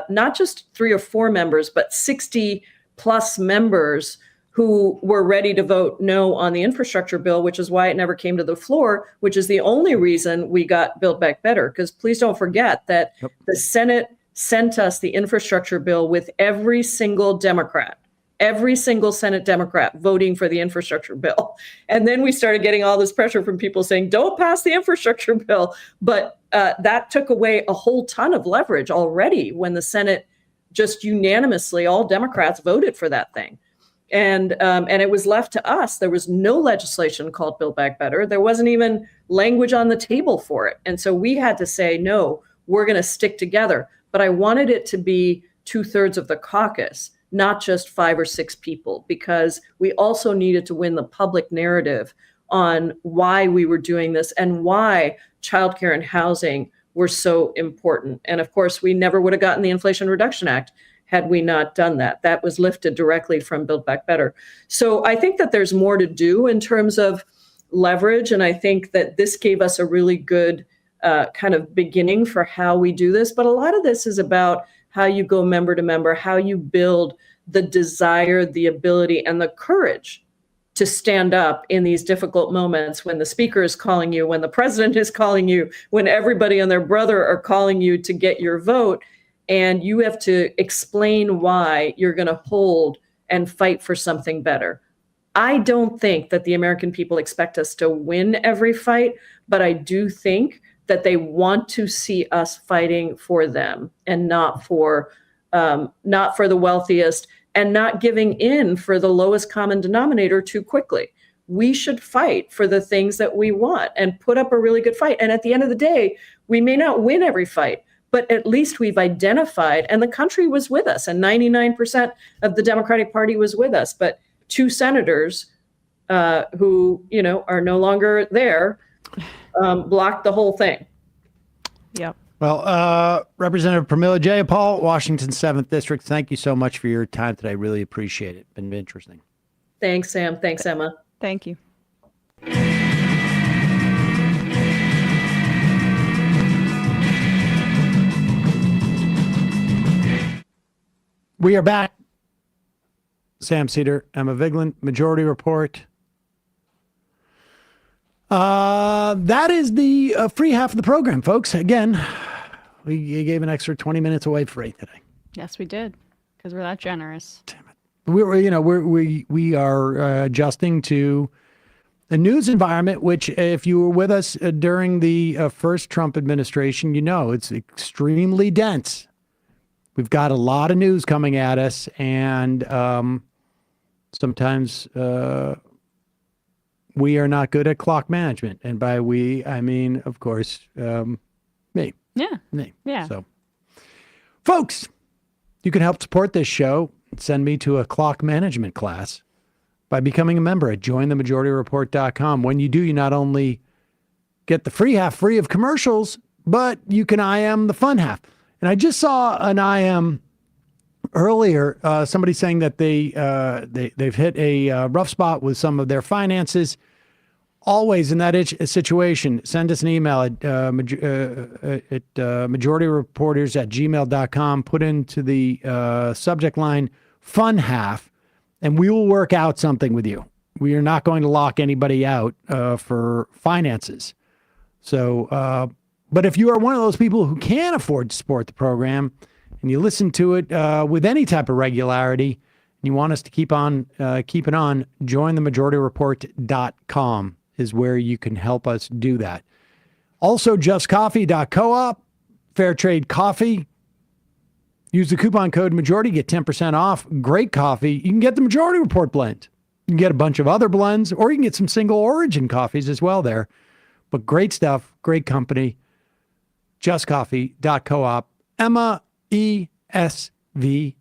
not just 3 or 4 members, but 60 plus members who were ready to vote no on the infrastructure bill, which is why it never came to the floor, which is the only reason we got Build Back Better. Because please don't forget that the Senate sent us the infrastructure bill with every single Senate Democrat voting for the infrastructure bill. And then we started getting all this pressure from people saying, don't pass the infrastructure bill. But that took away a whole ton of leverage already when the Senate just unanimously, all Democrats voted for that thing. And it was left to us. There was no legislation called Build Back Better. There wasn't even language on the table for it. And so we had to say, no, we're going to stick together. But I wanted it to be 2/3 of the caucus, not just 5 or 6 people, because we also needed to win the public narrative on why we were doing this and why childcare and housing were so important. And of course, we never would have gotten the Inflation Reduction Act had we not done that. That was lifted directly from Build Back Better. So I think that there's more to do in terms of leverage. And I think that this gave us a really good kind of beginning for how we do this. But a lot of this is about how you go member to member, how you build the desire, the ability, and the courage to stand up in these difficult moments when the speaker is calling you, when the president is calling you, when everybody and their brother are calling you to get your vote. And you have to explain why you're going to hold and fight for something better. I don't think that the American people expect us to win every fight, but I do think that they want to see us fighting for them and not for the wealthiest, and not giving in for the lowest common denominator too quickly. We should fight for the things that we want and put up a really good fight. And at the end of the day, we may not win every fight, but at least we've identified, and the country was with us, and 99% of the Democratic Party was with us, but 2 senators who, are no longer there blocked the whole thing. Yep. Well, Representative Pramila Jayapal, Washington 7th District, thank you so much for your time today. Really appreciate it. Been interesting. Thanks, Sam. Thanks, Emma. Thank you. We are back. Sam Seder, Emma Vigeland, Majority Report. That is the free half of the program, folks. Again, we gave an extra 20 minutes away free today. Yes, we did, because we're that generous. Damn it. We are adjusting to the news environment, which, if you were with us during the first Trump administration, it's extremely dense. We've got a lot of news coming at us, and sometimes we are not good at clock management. And by we, I mean, of course, me. Yeah. Me. Yeah. So, folks, you can help support this show. Send me to a clock management class by becoming a member at jointhemajorityreport.com. When you do, you not only get the free half free of commercials, but you can IM the fun half. And I just saw an IM earlier, somebody saying that they've hit a rough spot with some of their finances. Always in that situation, send us an email at majorityreporters@gmail.com. Put into the subject line "fun half," and we will work out something with you. We are not going to lock anybody out for finances. So, but if you are one of those people who can afford to support the program and you listen to it with any type of regularity, and you want us to keep it on, jointhemajorityreport.com is where you can help us do that. Also, justcoffee.coop, fair trade coffee. Use the coupon code majority, get 10% off. Great coffee. You can get the Majority Report blend. You can get a bunch of other blends, or you can get some single origin coffees as well there. But great stuff, great company. Justcoffee.coop. Emma, ESVN.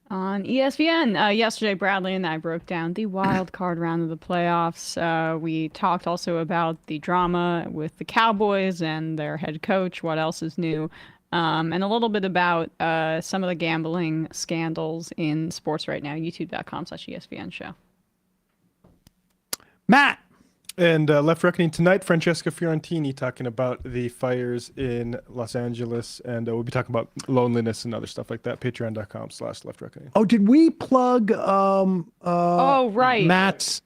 On ESPN, yesterday, Bradley and I broke down the wild card round of the playoffs. We talked also about the drama with the Cowboys and their head coach, what else is new, and a little bit about some of the gambling scandals in sports right now. YouTube.com/ESPN show. Matt. And Left Reckoning tonight, Francesca Fiorentini talking about the fires in Los Angeles. And we'll be talking about loneliness and other stuff like that. Patreon.com/Left Reckoning. Oh, did we plug right. Matt's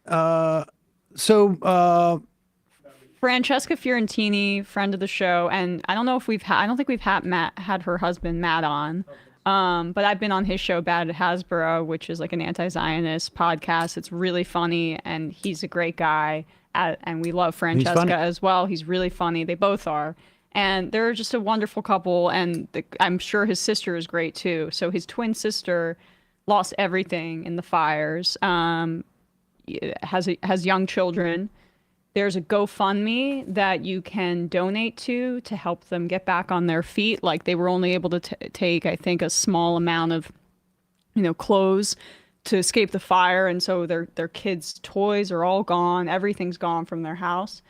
Francesca Fiorentini, friend of the show, and I don't know if I don't think we've had her husband Matt on. But I've been on his show, Bad at Hasbro, which is like an anti-Zionist podcast. It's really funny, and he's a great guy. And we love Francesca as well. He's really funny. They both are. And they're just a wonderful couple, and I'm sure his sister is great too. So his twin sister lost everything in the fires, has young children. There's a GoFundMe that you can donate to help them get back on their feet. Like, they were only able to take, I think, a small amount of, clothes to escape the fire. And so their kids' toys are all gone. Everything's gone from their house.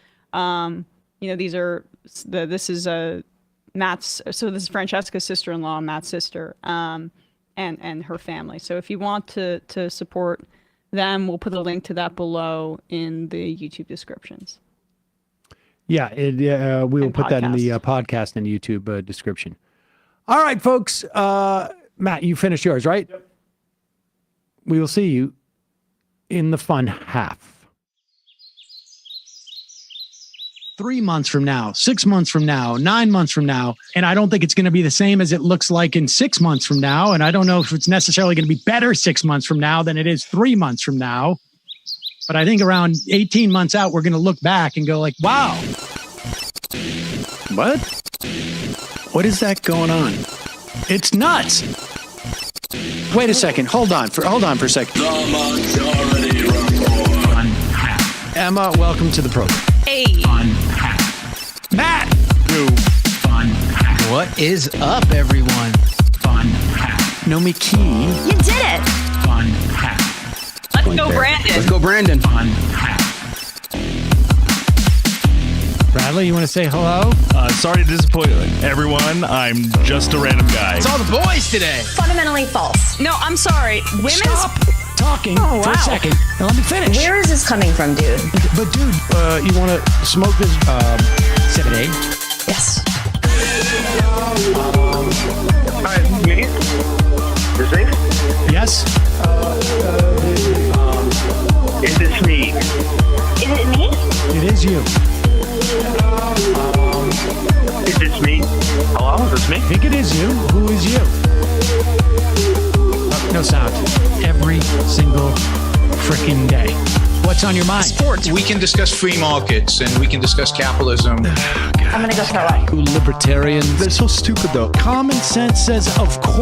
This is Francesca's sister-in-law, Matt's sister, and her family. So if you want to support them, we'll put a link to that below in the YouTube descriptions. Yeah, we will put that in the podcast and YouTube description. All right, folks. Matt, you finished yours, right? Yep. We will see you in the fun half. 3 months from now, 6 months from now, 9 months from now. And I don't think it's going to be the same as it looks like in 6 months from now. And I don't know if it's necessarily going to be better 6 months from now than it is 3 months from now. But I think around 18 months out, we're going to look back and go like, wow. What is that going on? It's nuts. Wait a second. Hold on for a second. Emma, welcome to the program. Hey. Matt. What is up, everyone? Nomi Key. You did it. Let's go, Brandon. Let's go, Brandon. Bradley, you want to say hello? Sorry to disappoint everyone. I'm just a random guy. It's all the boys today. Fundamentally false. No, I'm sorry. Stop talking for a second and let me finish. Where is this coming from, dude? But dude, you want to smoke this 7A? Yes. Hi, me? Is it? Yes. Is this me? Is it me? It is you. Is this me? Hello, is this me? I think it is you. Who is you? No sound. Every single freaking day. What's on your mind? Sports. We can discuss free markets and we can discuss capitalism. I'm going to go start. Libertarians. They're so stupid, though. Common sense says, of course.